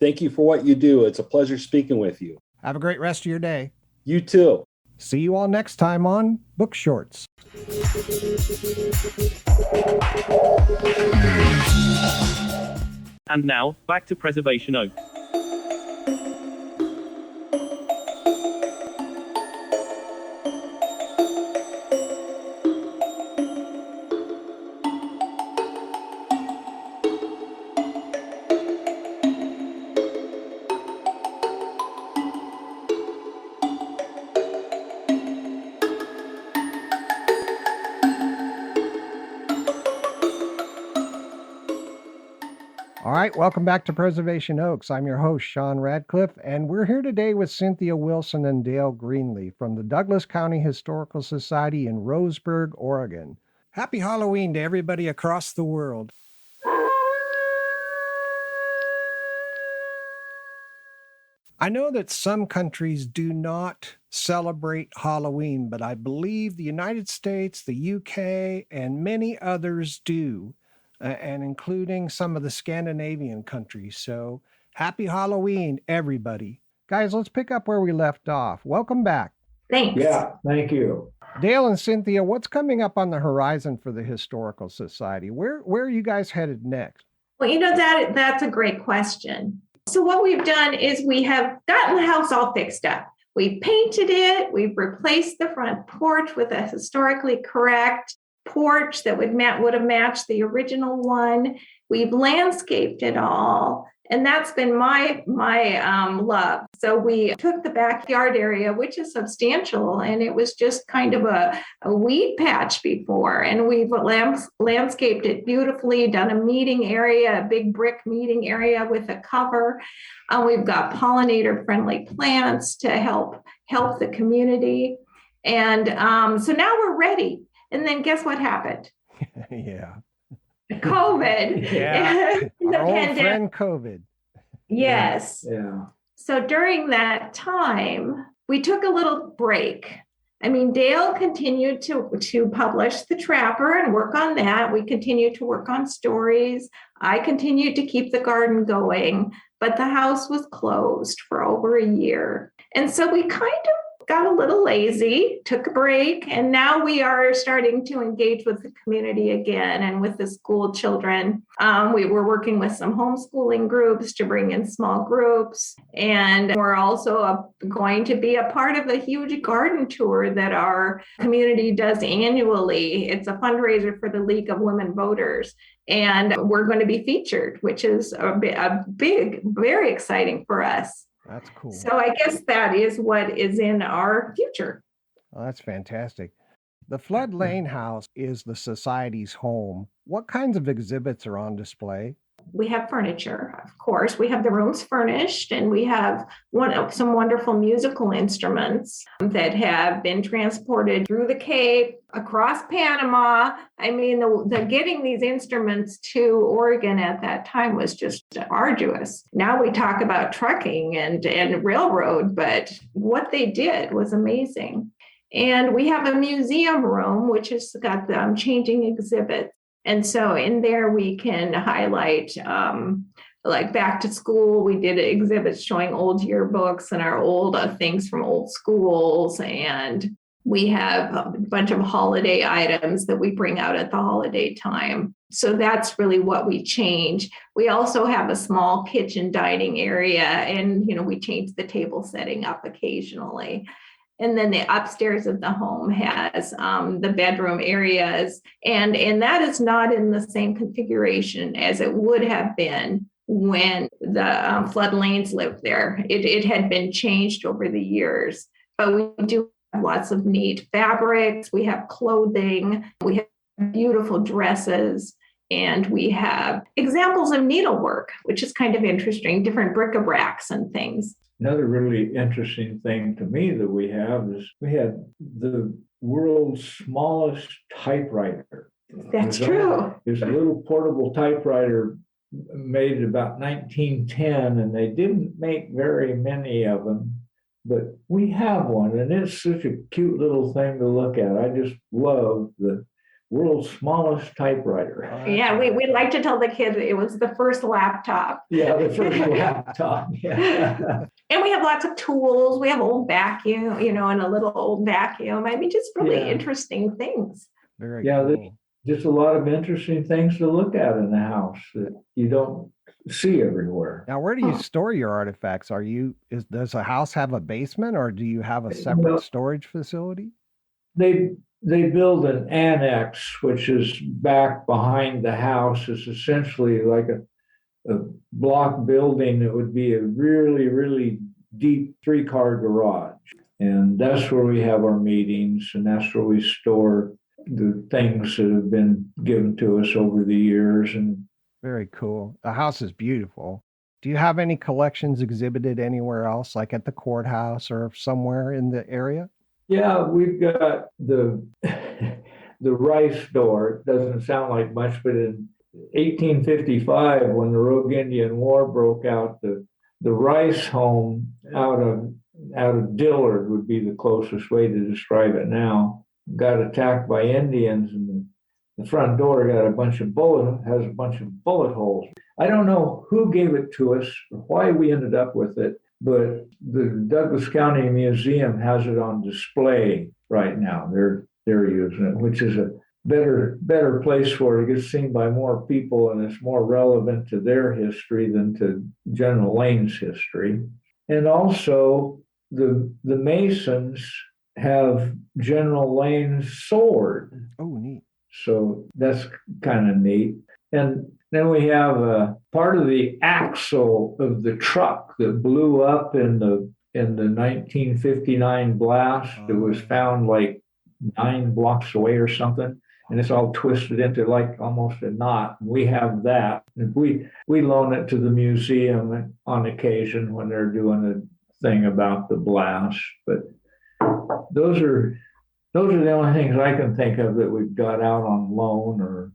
Thank you for what you do. It's a pleasure speaking with you. Have a great rest of your day. You too. See you all next time on Book Shorts. And now, back to Preservation Oak. All right, welcome back to Preservation Oaks. I'm your host, Sean Radcliff, and we're here today with Cynthia Wilson and Dale Greenley from the Douglas County Historical Society in Roseburg, Oregon. Happy Halloween to everybody across the world. I know that some countries do not celebrate Halloween, but I believe the United States, the UK, and many others do. And including some of the Scandinavian countries. So happy Halloween, everybody. Guys, let's pick up where we left off. Welcome back. Thanks. Yeah, thank you. Dale and Cynthia, what's coming up on the horizon for the Historical Society? Where are you guys headed next? Well, that's a great question. So what we've done is we have gotten the house all fixed up. We've painted it. We've replaced the front porch with a historically correct porch that would have matched the original one. We've landscaped it all, and that's been my love. So we took the backyard area, which is substantial, and it was just kind of a weed patch before, and we've landscaped it beautifully, done a meeting area, a big brick meeting area with a cover. We've got pollinator-friendly plants to help the community, and so now we're ready. And then guess what happened? Yeah. COVID. Yeah. The Our old pandemic. friend COVID. Yes. Yeah. So during that time, we took a little break. I mean, Dale continued to publish The Trapper and work on that. We continued to work on stories. I continued to keep the garden going, but the house was closed for over a year. And so we kind of got a little lazy, took a break, and now we are starting to engage with the community again and with the school children. We were working with some homeschooling groups to bring in small groups, and we're also going to be a part of a huge garden tour that our community does annually. It's a fundraiser for the League of Women Voters, and we're going to be featured, which is a big, very exciting for us. That's cool. So I guess that is what is in our future. Oh, that's fantastic. The Floed-Lane house is the Society's home. What kinds of exhibits are on display? We have furniture, of course. We have the rooms furnished, and we have some wonderful musical instruments that have been transported through the Cape, across Panama. I mean, the getting these instruments to Oregon at that time was just arduous. Now we talk about trucking and railroad, but what they did was amazing. And we have a museum room, which has got the changing exhibits. And so in there we can highlight, like back to school, we did exhibits showing old yearbooks and our old things from old schools. And we have a bunch of holiday items that we bring out at the holiday time. So that's really what we change. We also have a small kitchen dining area, and, we change the table setting up occasionally. And then the upstairs of the home has the bedroom areas, and that is not in the same configuration as it would have been when the Floed-Lanes lived there. It had been changed over the years, but we do have lots of neat fabrics. We have clothing. We have beautiful dresses. And we have examples of needlework, which is kind of interesting, different bric-a-bracs and things. Another really interesting thing to me that we have is we had the world's smallest typewriter. That's true. There's a little portable typewriter made about 1910, and they didn't make very many of them, but we have one, and it's such a cute little thing to look at. I just love the world's smallest typewriter. Yeah, we like to tell the kids it was the first laptop. Yeah, the first laptop. Yeah. And we have lots of tools. We have old vacuum, and a little old vacuum. I mean, just really interesting things. Very cool. There's just a lot of interesting things to look at in the house that you don't see everywhere. Now, where do you store your artifacts? Does a house have a basement, or do you have a separate storage facility? They build an annex, which is back behind the house. It's essentially like a block building that would be a really, really deep 3-car garage. And that's where we have our meetings, and that's where we store the things that have been given to us over the years. And very cool. The house is beautiful. Do you have any collections exhibited anywhere else, like at the courthouse or somewhere in the area? Yeah, we've got the rice store. It doesn't sound like much, but in 1855, when the Rogue Indian War broke out, the rice home out of Dillard would be the closest way to describe it now, got attacked by Indians, and the front door has a bunch of bullet holes. I don't know who gave it to us or why we ended up with it, but the Douglas County Museum has it on display right now. They're using it, which is a better place for it. It gets seen by more people, and it's more relevant to their history than to General Lane's history. And also the Masons have General Lane's sword. Oh, neat. So that's kind of neat. And then we have part of the axle of the truck that blew up in the 1959 blast. It was found like 9 blocks away or something, and it's all twisted into like almost a knot. We have that. And we loan it to the museum on occasion when they're doing a thing about the blast. But those are the only things I can think of that we've got out on loan or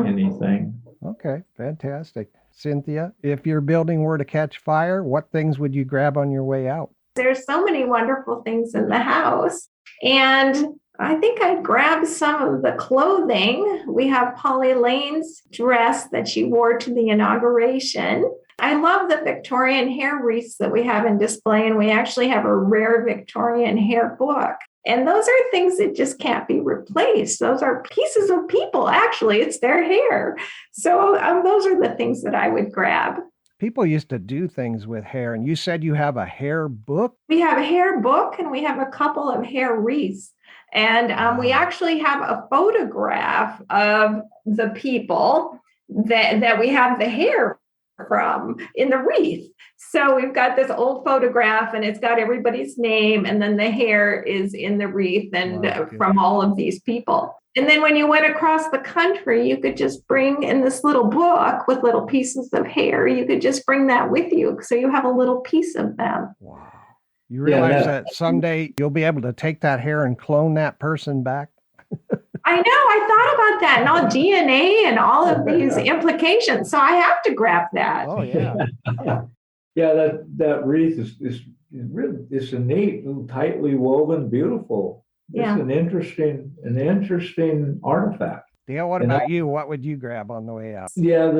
anything. Okay, fantastic. Cynthia, if your building were to catch fire, what things would you grab on your way out? There's so many wonderful things in the house. And I think I'd grab some of the clothing. We have Polly Lane's dress that she wore to the inauguration. I love the Victorian hair wreaths that we have in display, and we actually have a rare Victorian hair book. And those are things that just can't be replaced. Those are pieces of people, actually. It's their hair. So those are the things that I would grab. People used to do things with hair, and you said you have a hair book? We have a hair book, and we have a couple of hair wreaths. And we actually have a photograph of the people that we have the hair from in the wreath. So we've got this old photograph, and it's got everybody's name, and then the hair is in the wreath and from all of these people. And then when you went across the country, you could just bring in this little book with little pieces of hair. You could just bring that with you, so you have a little piece of them. Wow. You realize that someday you'll be able to take that hair and clone that person back? I know. I thought about that and all DNA and all of these implications. So I have to grab that. Oh, yeah. Yeah, that wreath is really, it's a neat, tightly woven, beautiful. It's an interesting artifact. Dale, what about you? What would you grab on the way out? Yeah,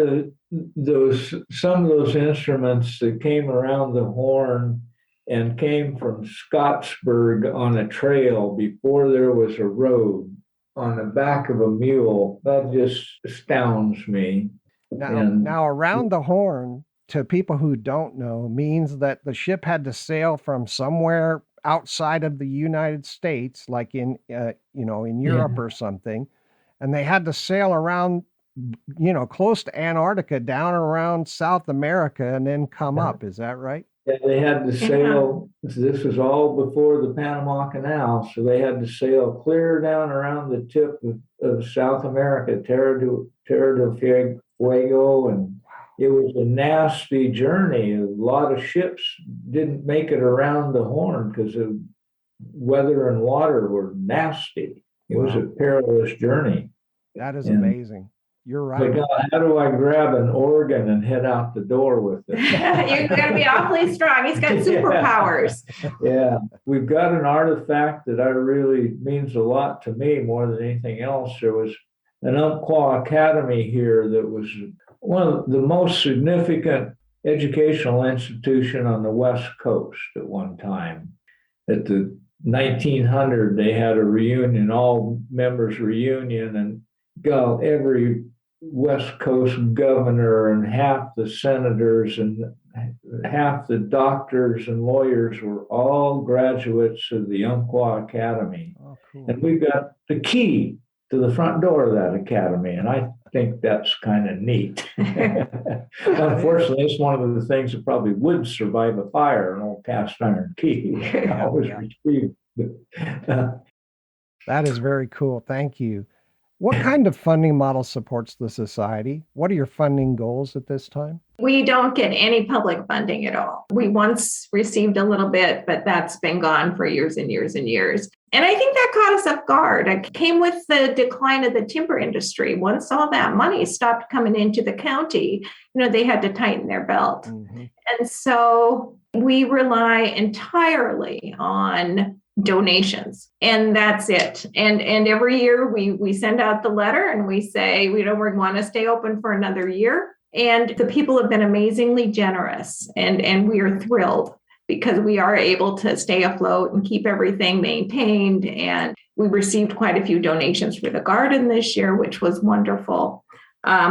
some of those instruments that came around the horn and came from Scottsburg on a trail before there was a road on the back of a mule, that just astounds me. Now around the horn, to people who don't know, means that the ship had to sail from somewhere outside of the United States, like in Europe or something, and they had to sail around, close to Antarctica, down around South America, and then come up. Is that right? Yeah, they had to sail. This was all before the Panama Canal, so they had to sail clear down around the tip of South America, Terra del Fuego, and it was a nasty journey. A lot of ships didn't make it around the Horn because the weather and water were nasty. It was a perilous journey. That is amazing. You're right. But how do I grab an organ and head out the door with it? You're going to be awfully strong. He's got superpowers. Yeah, we've got an artifact that really means a lot to me more than anything else. There was an Umpqua Academy here that was one of the most significant educational institution on the West Coast at one time. At the 1900, they had a reunion, all members reunion, and got every West Coast governor and half the senators and half the doctors and lawyers were all graduates of the Umpqua Academy. Oh, cool. And we've got the key to the front door of that academy. And I think that's kind of neat. Unfortunately, it's one of the things that probably would survive a fire, an old cast iron key. Always retrieved. That is very cool. Thank you. What kind of funding model supports the society? What are your funding goals at this time? We don't get any public funding at all. We once received a little bit, but that's been gone for years and years and years. And I think that caught us off guard. It came with the decline of the timber industry. Once all that money stopped coming into the county, they had to tighten their belt. Mm-hmm. And so we rely entirely on donations, and that's it. And every year we send out the letter and we say we want to stay open for another year. And the people have been amazingly generous, and we are thrilled because we are able to stay afloat and keep everything maintained. And we received quite a few donations for the garden this year, which was wonderful.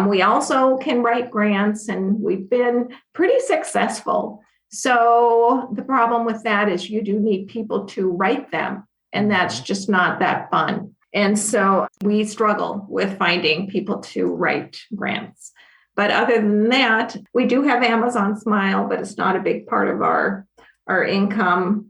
We also can write grants, and we've been pretty successful. So the problem with that is you do need people to write them, and that's just not that fun. And so we struggle with finding people to write grants. But other than that, we do have Amazon Smile, but it's not a big part of our income.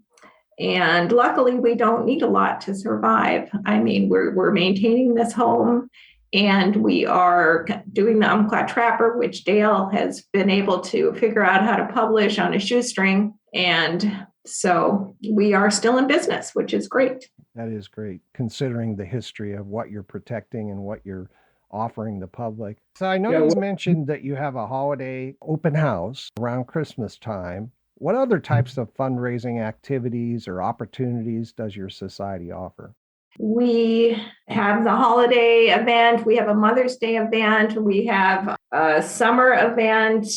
And luckily, we don't need a lot to survive. I mean, we're maintaining this home, and we are doing the Umpqua Trapper, which Dale has been able to figure out how to publish on a shoestring. And so we are still in business, which is great. That is great, considering the history of what you're protecting and what you're offering the public. So I know you mentioned that you have a holiday open house around Christmas time. What other types of fundraising activities or opportunities does your society offer? We have the holiday event. We have a Mother's Day event. We have a summer event.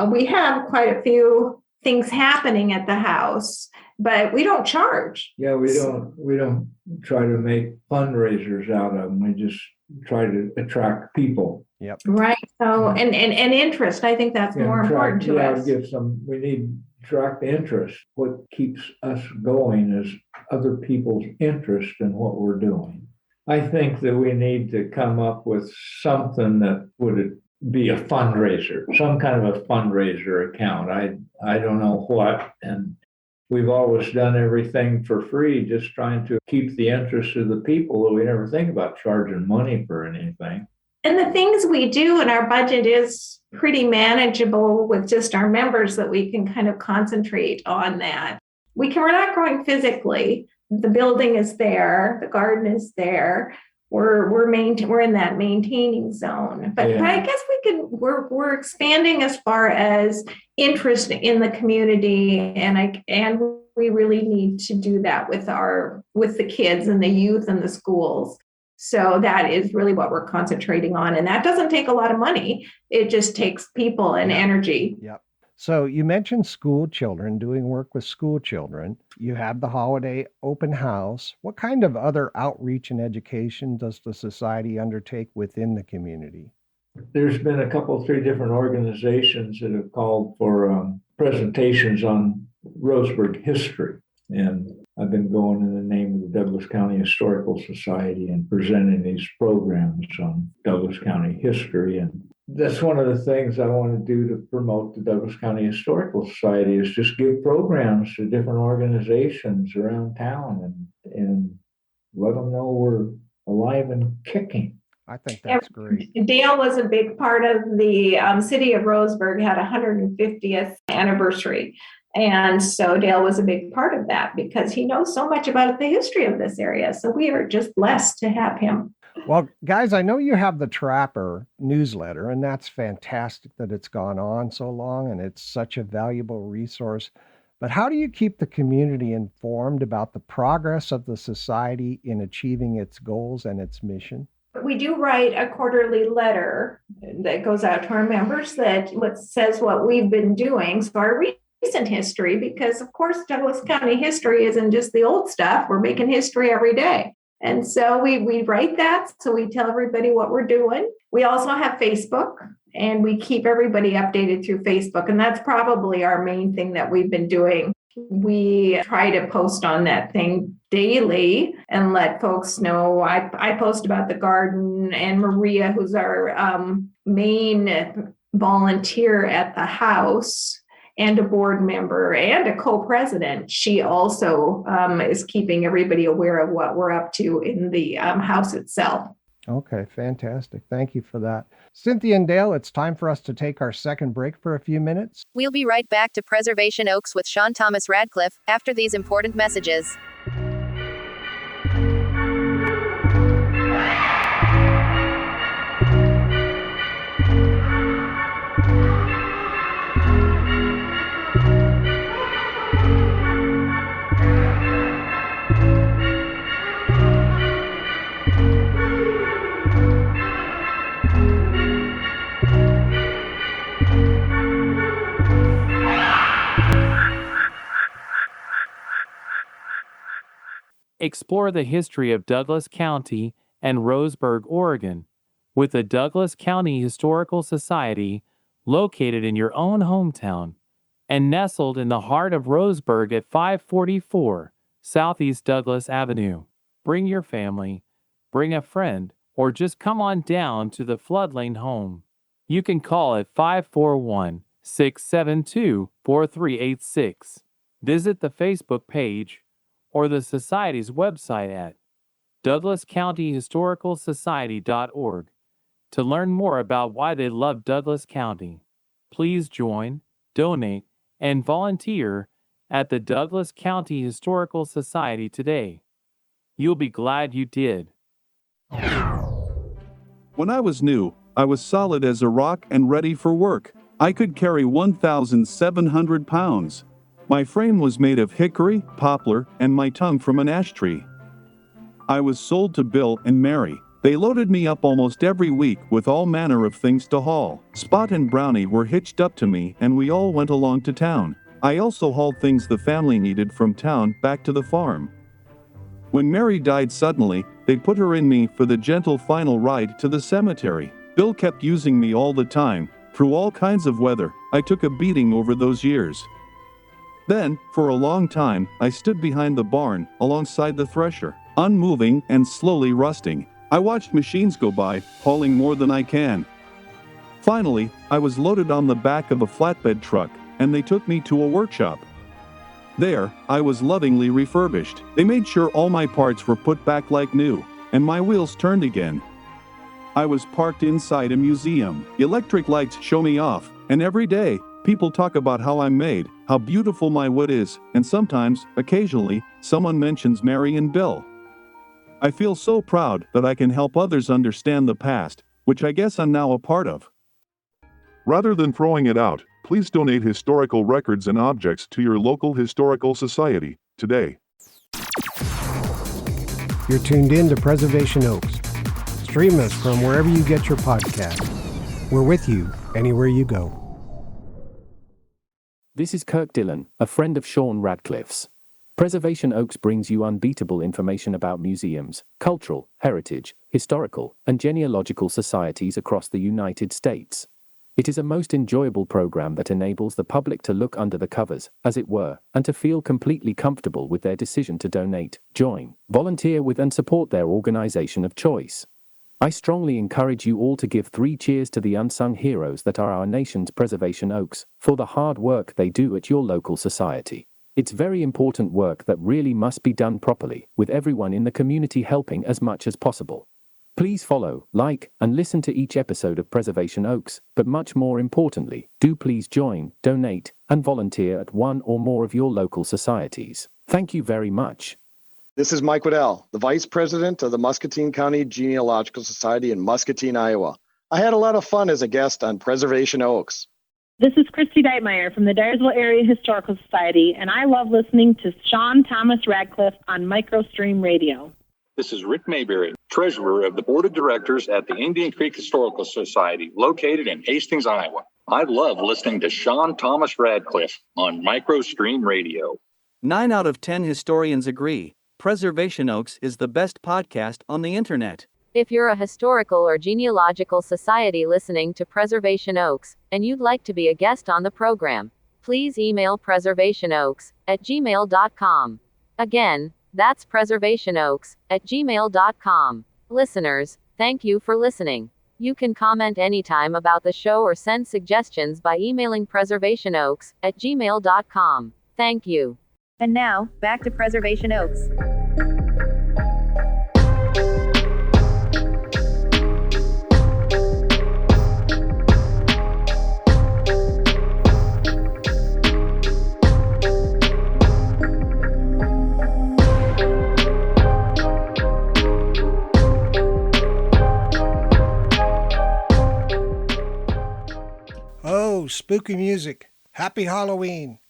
We have quite a few things happening at the house, but we don't charge. Yeah, we don't try to make fundraisers out of them. We just try to attract people. Yep. Right. So and interest. I think that's more important to us. We need to attract interest. What keeps us going is other people's interest in what we're doing. I think that we need to come up with something that would be a fundraiser, some kind of a fundraiser account. I don't know what, and we've always done everything for free, just trying to keep the interest of the people. We never think about charging money for anything. And the things we do, and our budget is pretty manageable with just our members, that we can kind of concentrate on that. We're not growing physically. The building is there, the garden is there. We're in that maintaining zone. But I guess we're expanding as far as interest in the community, and we really need to do that with the kids and the youth and the schools. So that is really what we're concentrating on. And that doesn't take a lot of money. It just takes people and energy. Yep. So you mentioned school children, doing work with school children. You have the holiday open house. What kind of other outreach and education does the society undertake within the community? There's been a couple, 3 different organizations that have called for presentations on Roseburg history. And I've been going in the name of the Douglas County Historical Society and presenting these programs on Douglas County history. And that's one of the things I want to do to promote the Douglas County Historical Society is just give programs to different organizations around town and let them know we're alive and kicking. I think that's great. Dale was a big part of the city of Roseburg had 150th anniversary. And so Dale was a big part of that because he knows so much about the history of this area. So we are just blessed to have him. Well, guys, I know you have the Trapper newsletter, and that's fantastic that it's gone on so long and it's such a valuable resource. But how do you keep the community informed about the progress of the society in achieving its goals and its mission? We do write a quarterly letter that goes out to our members that says what we've been doing. So our recent history, because of course, Douglas County history isn't just the old stuff. We're making history every day. And so we write that. So we tell everybody what we're doing. We also have Facebook and we keep everybody updated through Facebook. And that's probably our main thing that we've been doing. We try to post on that thing daily and let folks know. I post about the garden, and Maria, who's our main volunteer at the house and a board member and a co-president, she also is keeping everybody aware of what we're up to in the house itself. Okay, fantastic. Thank you for that. Cynthia and Dale, it's time for us to take our second break for a few minutes. We'll be right back to Preservation Oaks with Sean Thomas Radcliff after these important messages. Explore the history of Douglas County and Roseburg, Oregon, with the Douglas County Historical Society, located in your own hometown and nestled in the heart of Roseburg at 544 Southeast Douglas Avenue. Bring your family, bring a friend, or just come on down to the Floed-Lane home. You can call at 541-672-4386. Visit the Facebook page or the Society's website at douglascountyhistoricalsociety.org to learn more about why they love Douglas County. Please join, donate, and volunteer at the Douglas County Historical Society today. You'll be glad you did. When I was new, I was solid as a rock and ready for work. I could carry 1,700 pounds. My frame was made of hickory, poplar, and my tongue from an ash tree. I was sold to Bill and Mary. They loaded me up almost every week with all manner of things to haul. Spot and Brownie were hitched up to me and we all went along to town. I also hauled things the family needed from town back to the farm. When Mary died suddenly, they put her in me for the gentle final ride to the cemetery. Bill kept using me all the time, through all kinds of weather. I took a beating over those years. Then, for a long time, I stood behind the barn, alongside the thresher, unmoving and slowly rusting. I watched machines go by, hauling more than I can. Finally, I was loaded on the back of a flatbed truck, and they took me to a workshop. There, I was lovingly refurbished. They made sure all my parts were put back like new, and my wheels turned again. I was parked inside a museum. Electric lights show me off, and every day, people talk about how I'm made, how beautiful my wood is, and sometimes, occasionally, someone mentions Mary and Bill. I feel so proud that I can help others understand the past, which I guess I'm now a part of. Rather than throwing it out, please donate historical records and objects to your local historical society today. You're tuned in to Preservation Oaks. Stream us from wherever you get your podcast. We're with you anywhere you go. This is Kirk Dillon, a friend of Sean Radcliffe's. Preservation Oaks brings you unbeatable information about museums, cultural, heritage, historical, and genealogical societies across the United States. It is a most enjoyable program that enables the public to look under the covers, as it were, and to feel completely comfortable with their decision to donate, join, volunteer with, and support their organization of choice. I strongly encourage you all to give 3 cheers to the unsung heroes that are our nation's preservation oaks for the hard work they do at your local society. It's very important work that really must be done properly, with everyone in the community helping as much as possible. Please follow, like, and listen to each episode of Preservation Oaks, but much more importantly, do please join, donate, and volunteer at one or more of your local societies. Thank you very much. This is Mike Waddell, the Vice President of the Muscatine County Genealogical Society in Muscatine, Iowa. I had a lot of fun as a guest on Preservation Oaks. This is Christy Deitmeyer from the Dyersville Area Historical Society, and I love listening to Sean Thomas Radcliff on Microstream Radio. This is Rick Mayberry, Treasurer of the Board of Directors at the Indian Creek Historical Society, located in Hastings, Iowa. I love listening to Sean Thomas Radcliff on Microstream Radio. 9 out of 10 historians agree Preservation Oaks is the best podcast on the internet. If you're a historical or genealogical society listening to Preservation Oaks, and you'd like to be a guest on the program, please email preservationoaks@gmail.com. Again, that's preservationoaks@gmail.com. Listeners, thank you for listening. You can comment anytime about the show or send suggestions by emailing preservationoaks@gmail.com. Thank you. And now, back to Preservation Oaks. Oh, spooky music. Happy Halloween.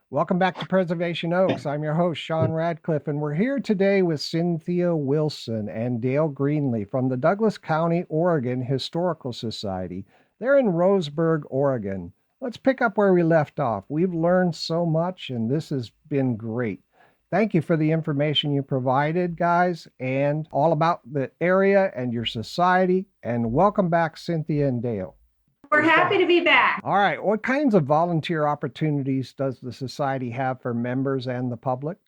Welcome back to Preservation Oaks. I'm your host, Sean Radcliff, and we're here today with Cynthia Wilson and Dale Greenley from the Douglas County, Oregon Historical Society. They're in Roseburg, Oregon. Let's pick up where we left off. We've learned so much, and this has been great. Thank you for the information you provided, guys, and all about the area and your society. And welcome back, Cynthia and Dale. We're happy to be back. All right. What kinds of volunteer opportunities does the society have for members and the public?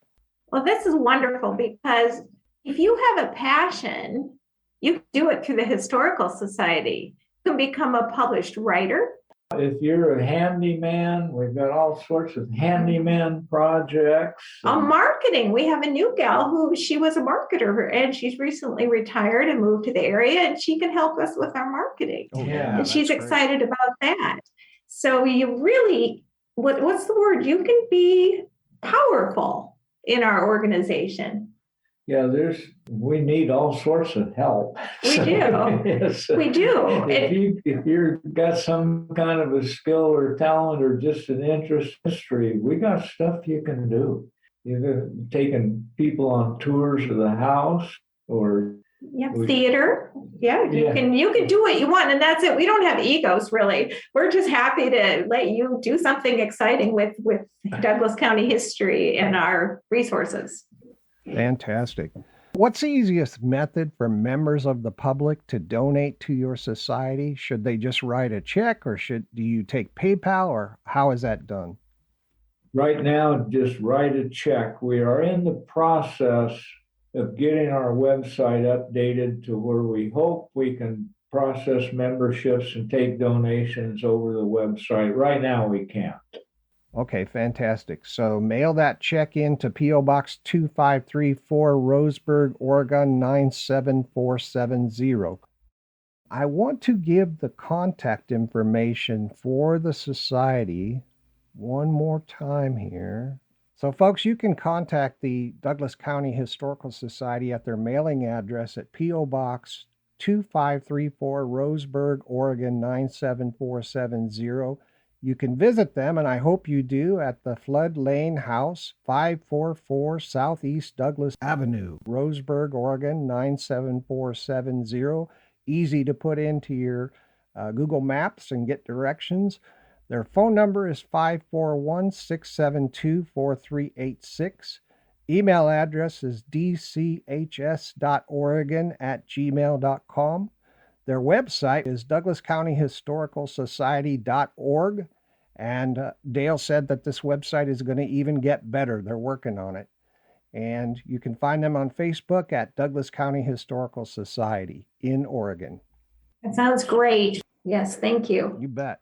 Well, this is wonderful because if you have a passion, you can do it through the Historical Society. You can become a published writer. If you're a handyman, we've got all sorts of handyman projects. Marketing. We have a new gal who she was a marketer and she's recently retired and moved to the area and she can help us with our marketing. Oh, yeah, and she's excited about that. So you really, what's the word? You can be powerful in our organization. Yeah, we need all sorts of help. We do. Yes. We do. If you've got some kind of a skill or talent or just an interest in history, we got stuff you can do. You've taken people on tours of the house or theater. Yeah, you can do what you want. And that's it. We don't have egos, really. We're just happy to let you do something exciting with Douglas County history and our resources. Fantastic. What's the easiest method for members of the public to donate to your society? Should they just write a check or do you take PayPal or how is that done? Right now, just write a check. We are in the process of getting our website updated to where we hope we can process memberships and take donations over the website. Right now, we can't. Okay, fantastic. So mail that check in to P.O. Box 2534, Roseburg, Oregon 97470. I want to give the contact information for the society one more time here. So folks, you can contact the Douglas County Historical Society at their mailing address at P.O. Box 2534, Roseburg, Oregon 97470. You can visit them, and I hope you do, at the Floed-Lane House, 544 Southeast Douglas Avenue, Roseburg, Oregon 97470. Easy to put into your Google Maps and get directions. Their phone number is 541-672-4386. Email address is dchs.oregon@gmail.com. Their website is douglascountyhistoricalsociety.org. And Dale said that this website is going to even get better. They're working on it. And you can find them on Facebook at Douglas County Historical Society in Oregon. That sounds great. Yes, thank you. You bet.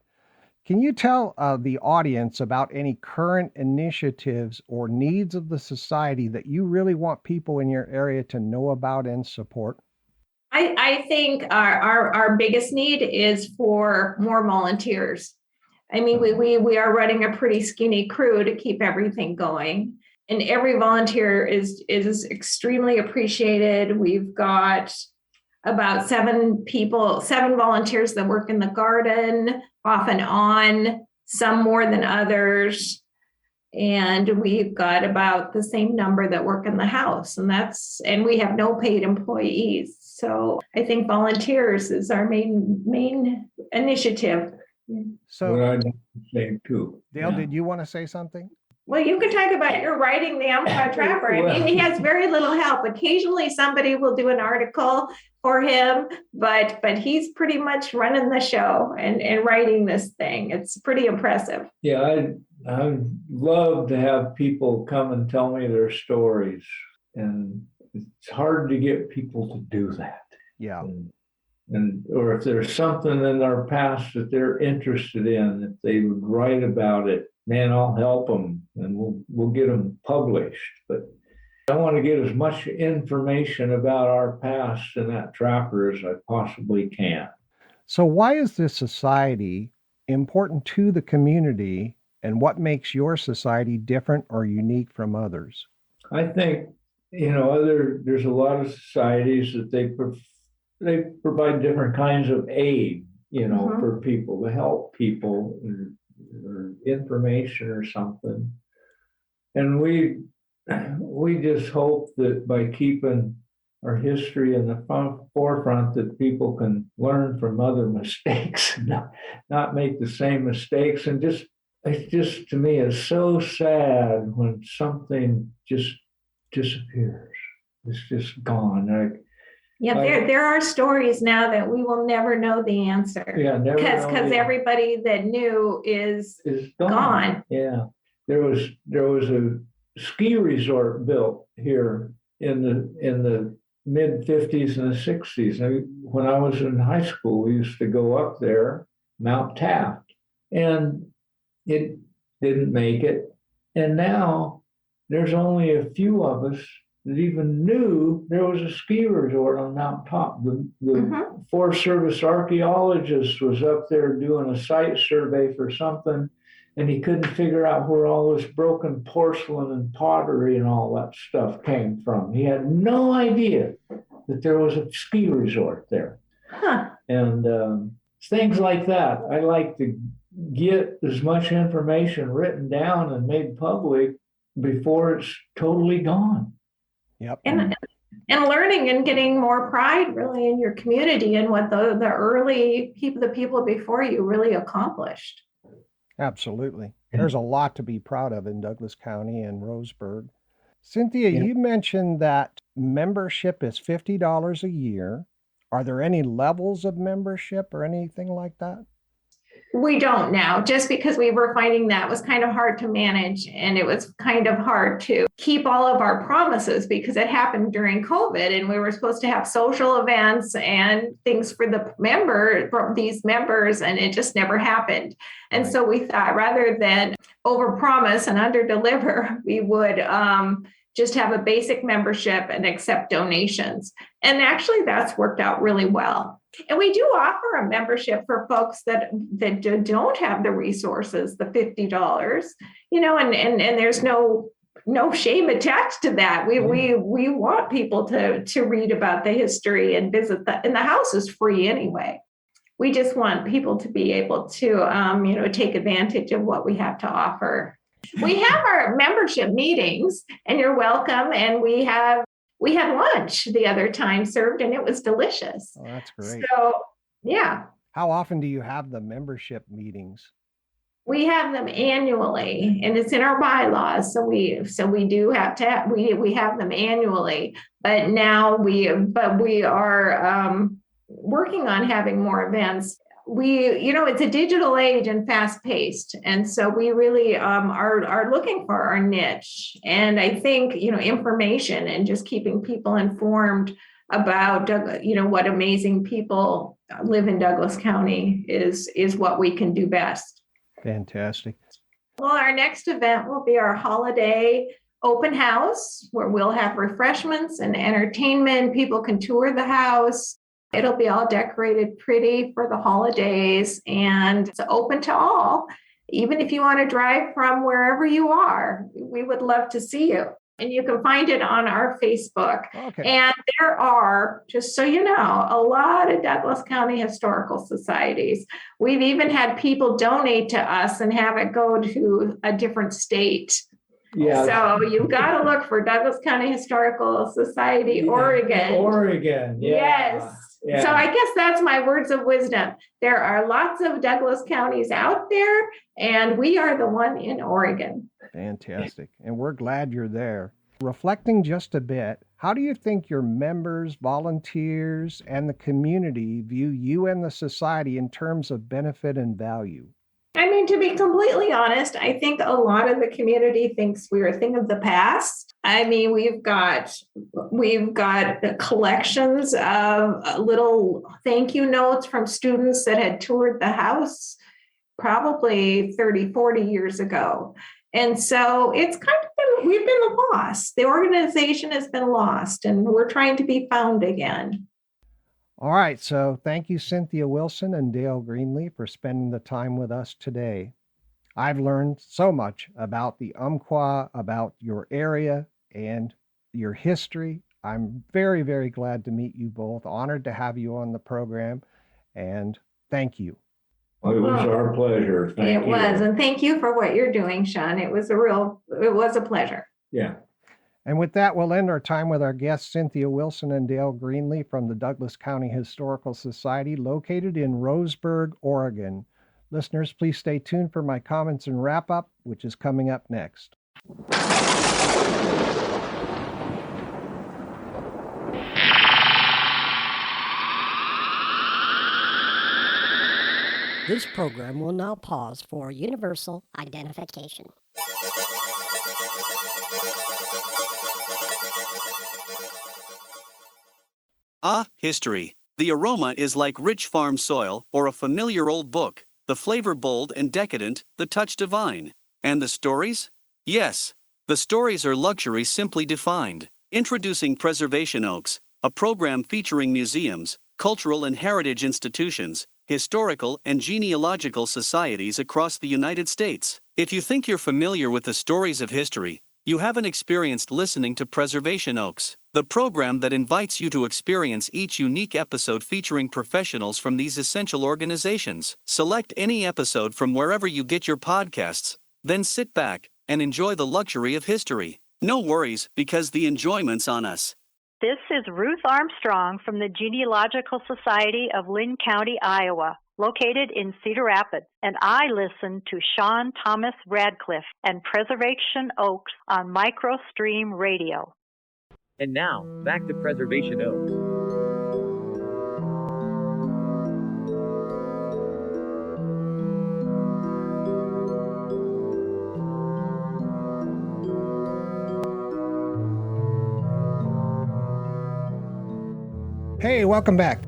Can you tell the audience about any current initiatives or needs of the society that you really want people in your area to know about and support? I think our biggest need is for more volunteers. I mean, we are running a pretty skinny crew to keep everything going. And every volunteer is extremely appreciated. We've got about 7 volunteers that work in the garden, off and on, some more than others. And we've got about the same number that work in the house. And we have no paid employees. So I think volunteers is our main initiative. So What I'd say too. Dale, did you want to say something? Well, you can talk about your writing the Umpqua Trapper. I mean, he has very little help. Occasionally somebody will do an article for him, but he's pretty much running the show and writing this thing. It's pretty impressive. Yeah, I'd love to have people come and tell me their stories. And it's hard to get people to do that. Yeah. Or if there's something in our past that they're interested in, if they would write about it, man, I'll help them and we'll get them published. But I want to get as much information about our past in that trapper as I possibly can. So why is this society important to the community, and what makes your society different or unique from others? I think, there's a lot of societies that they provide different kinds of aid, for people, to help people or information or something. And we just hope that by keeping our history in the forefront, that people can learn from other mistakes, not make the same mistakes. And it's just to me is so sad when something just disappears. It's just gone. There are stories now that we will never know the answer. Yeah, never because everybody that knew is gone. Yeah, there was a ski resort built here in the mid 50s and the 60s. When I was in high school, we used to go up there, Mount Taft, and it didn't make it. And now there's only a few of us that even knew there was a ski resort on Mount Top. The Forest Service archaeologist was up there doing a site survey for something, and he couldn't figure out where all this broken porcelain and pottery and all that stuff came from. He had no idea that there was a ski resort there. And things like that. I like to get as much information written down and made public before it's totally gone. Yep. And learning and getting more pride really in your community and what the early people, the people before you really accomplished. Absolutely. There's a lot to be proud of in Douglas County and Roseburg. Cynthia, you mentioned that membership is $50 a year. Are there any levels of membership or anything like that? We don't now, just because we were finding that was kind of hard to manage, and it was kind of hard to keep all of our promises because it happened during COVID, and we were supposed to have social events and things for these members, and it just never happened. And so we thought rather than overpromise and underdeliver, we would just have a basic membership and accept donations. And actually that's worked out really well. And we do offer a membership for folks that don't have the resources, the $50, and there's no shame attached to that. We want people to read about the history and visit and the house is free anyway. We just want people to be able to, take advantage of what we have to offer. We have our membership meetings, and you're welcome. And we had lunch the other time served, and it was delicious. Oh, that's great. So, yeah. How often do you have the membership meetings? We have them annually, and it's in our bylaws. So we do have to we have them annually. But now we are working on having more events it's a digital age and fast paced. And so we really are looking for our niche. And I think, information and just keeping people informed about, what amazing people live in Douglas County is what we can do best. Fantastic. Well, our next event will be our holiday open house where we'll have refreshments and entertainment. People can tour the house. It'll be all decorated pretty for the holidays, and it's open to all. Even if you want to drive from wherever you are, we would love to see you. And you can find it on our Facebook. Okay. And there are, just so you know, a lot of Douglas County Historical Societies. We've even had people donate to us and have it go to a different state. Yeah. So you've got to look for Douglas County Historical Society, Oregon. Oregon, yeah. Yes. Yeah. So I guess that's my words of wisdom. There are lots of Douglas counties out there, and we are the one in Oregon. Fantastic. And we're glad you're there. Reflecting just a bit, how do you think your members, volunteers, and the community view you and the society in terms of benefit and value? I mean, to be completely honest, I think a lot of the community thinks we're a thing of the past. I mean, we've got collections of little thank you notes from students that had toured the house probably 30, 40 years ago. And so it's kind of we've been lost. The organization has been lost, and we're trying to be found again. All right, so thank you, Cynthia Wilson and Dale Greenley, for spending the time with us today. I've learned so much about the Umpqua, about your area and your history. I'm very, very glad to meet you both. Honored to have you on the program, and thank you. Well, it was our pleasure. Thank you. It was, and thank you for what you're doing, Sean. It was a pleasure. Yeah. And with that, we'll end our time with our guests, Cynthia Wilson and Dale Greenley from the Douglas County Historical Society, located in Roseburg, Oregon. Listeners, please stay tuned for my comments and wrap-up, which is coming up next. This program will now pause for universal identification. History. The aroma is like rich farm soil or a familiar old book. The flavor bold and decadent, the touch divine. And the stories? Yes, the stories are luxury simply defined. Introducing Preservation Oaks, a program featuring museums, cultural and heritage institutions, historical and genealogical societies across the United States. If you think you're familiar with the stories of history, you haven't experienced listening to Preservation Oaks, the program that invites you to experience each unique episode featuring professionals from these essential organizations. Select any episode from wherever you get your podcasts, then sit back and enjoy the luxury of history. No worries, because the enjoyment's on us. This is Ruth Armstrong from the Genealogical Society of Lynn County, Iowa, located in Cedar Rapids, and I listen to Sean Thomas Radcliff and Preservation Oaks on MicroStream Radio. And now, back to Preservation Oaks. Hey, welcome back.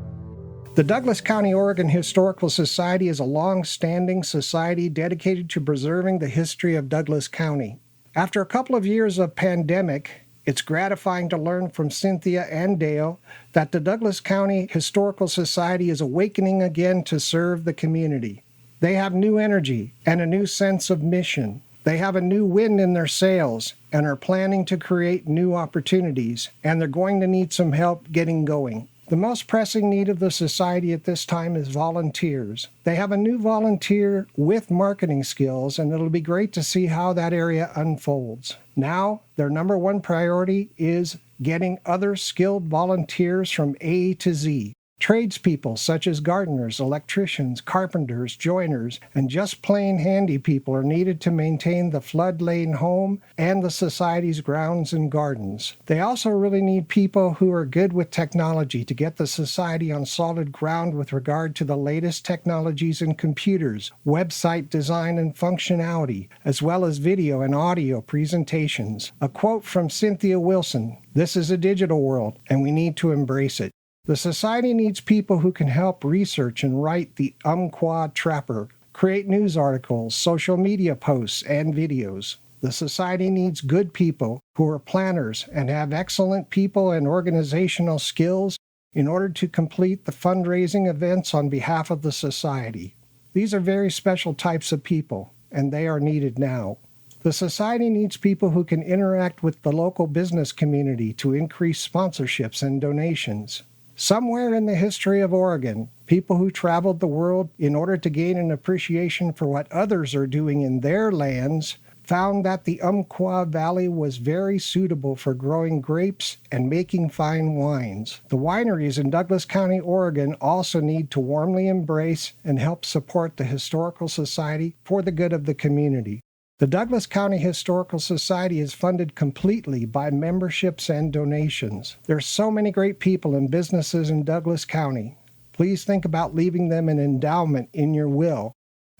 The Douglas County, Oregon Historical Society is a long-standing society dedicated to preserving the history of Douglas County. After a couple of years of pandemic, it's gratifying to learn from Cynthia and Dale that the Douglas County Historical Society is awakening again to serve the community. They have new energy and a new sense of mission. They have a new wind in their sails and are planning to create new opportunities, and they're going to need some help getting going. The most pressing need of the society at this time is volunteers. They have a new volunteer with marketing skills, and it'll be great to see how that area unfolds. Now, their number one priority is getting other skilled volunteers from A to Z. Tradespeople such as gardeners, electricians, carpenters, joiners, and just plain handy people are needed to maintain the Floed-Lane home and the Society's grounds and gardens. They also really need people who are good with technology to get the Society on solid ground with regard to the latest technologies in computers, website design and functionality, as well as video and audio presentations. A quote from Cynthia Wilson: "This is a digital world, and we need to embrace it." The Society needs people who can help research and write the Umpqua Trapper, create news articles, social media posts, and videos. The Society needs good people who are planners and have excellent people and organizational skills in order to complete the fundraising events on behalf of the Society. These are very special types of people, and they are needed now. The Society needs people who can interact with the local business community to increase sponsorships and donations. Somewhere in the history of Oregon, people who traveled the world in order to gain an appreciation for what others are doing in their lands found that the Umpqua Valley was very suitable for growing grapes and making fine wines. The wineries in Douglas County, Oregon also need to warmly embrace and help support the Historical Society for the good of the community. The Douglas County Historical Society is funded completely by memberships and donations. There are so many great people and businesses in Douglas County. Please think about leaving them an endowment in your will.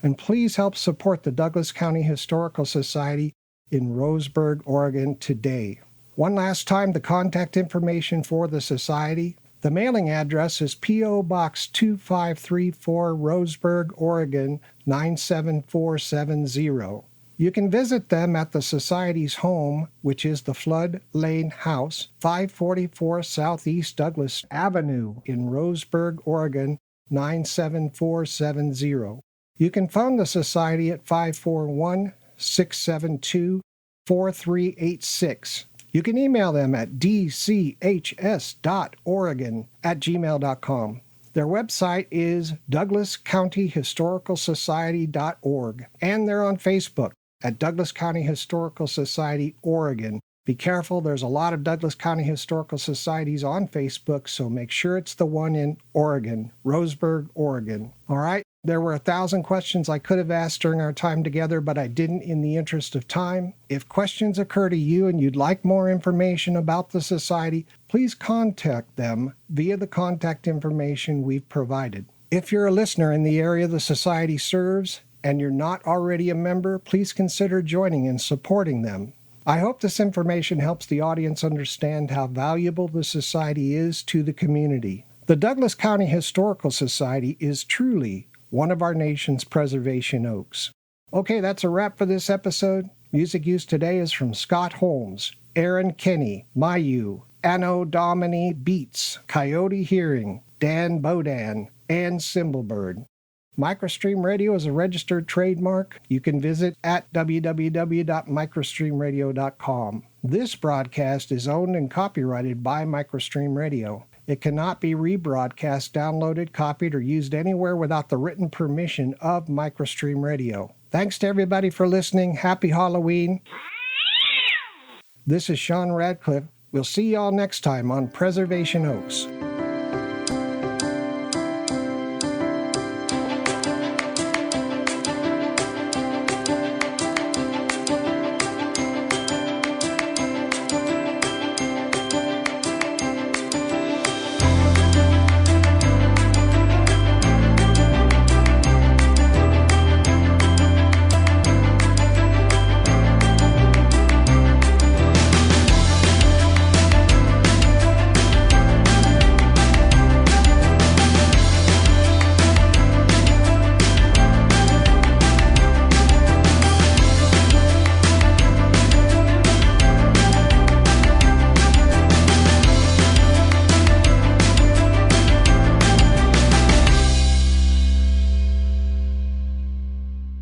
And please help support the Douglas County Historical Society in Roseburg, Oregon today. One last time, the contact information for the Society. The mailing address is P.O. Box 2534, Roseburg, Oregon 97470. You can visit them at the Society's home, which is the Floed-Lane House, 544 Southeast Douglas Avenue in Roseburg, Oregon 97470. You can phone the Society at 541-672-4386. You can email them at dchs.oregon@gmail.com. Their website is douglascountyhistoricalsociety.org, and they're on Facebook at Douglas County Historical Society, Oregon. Be careful, there's a lot of Douglas County Historical Societies on Facebook, so make sure it's the one in Oregon, Roseburg, Oregon. All right, there were 1,000 questions I could have asked during our time together, but I didn't in the interest of time. If questions occur to you and you'd like more information about the Society, please contact them via the contact information we've provided. If you're a listener in the area the Society serves, and you're not already a member, please consider joining and supporting them. I hope this information helps the audience understand how valuable the Society is to the community. The Douglas County Historical Society is truly one of our nation's preservation oaks. Okay, that's a wrap for this episode. Music used today is from Scott Holmes, Aaron Kenny, Mayu, Anno Domini Beats, Coyote Hearing, Dan Bodan, and Cymbalbird. MicroStream Radio is a registered trademark. You can visit at www.microstreamradio.com. This broadcast is owned and copyrighted by MicroStream Radio. It cannot be rebroadcast, downloaded, copied, or used anywhere without the written permission of MicroStream Radio. Thanks to everybody for listening. Happy Halloween. This is Sean Radcliff. We'll see y'all next time on Preservation Oaks.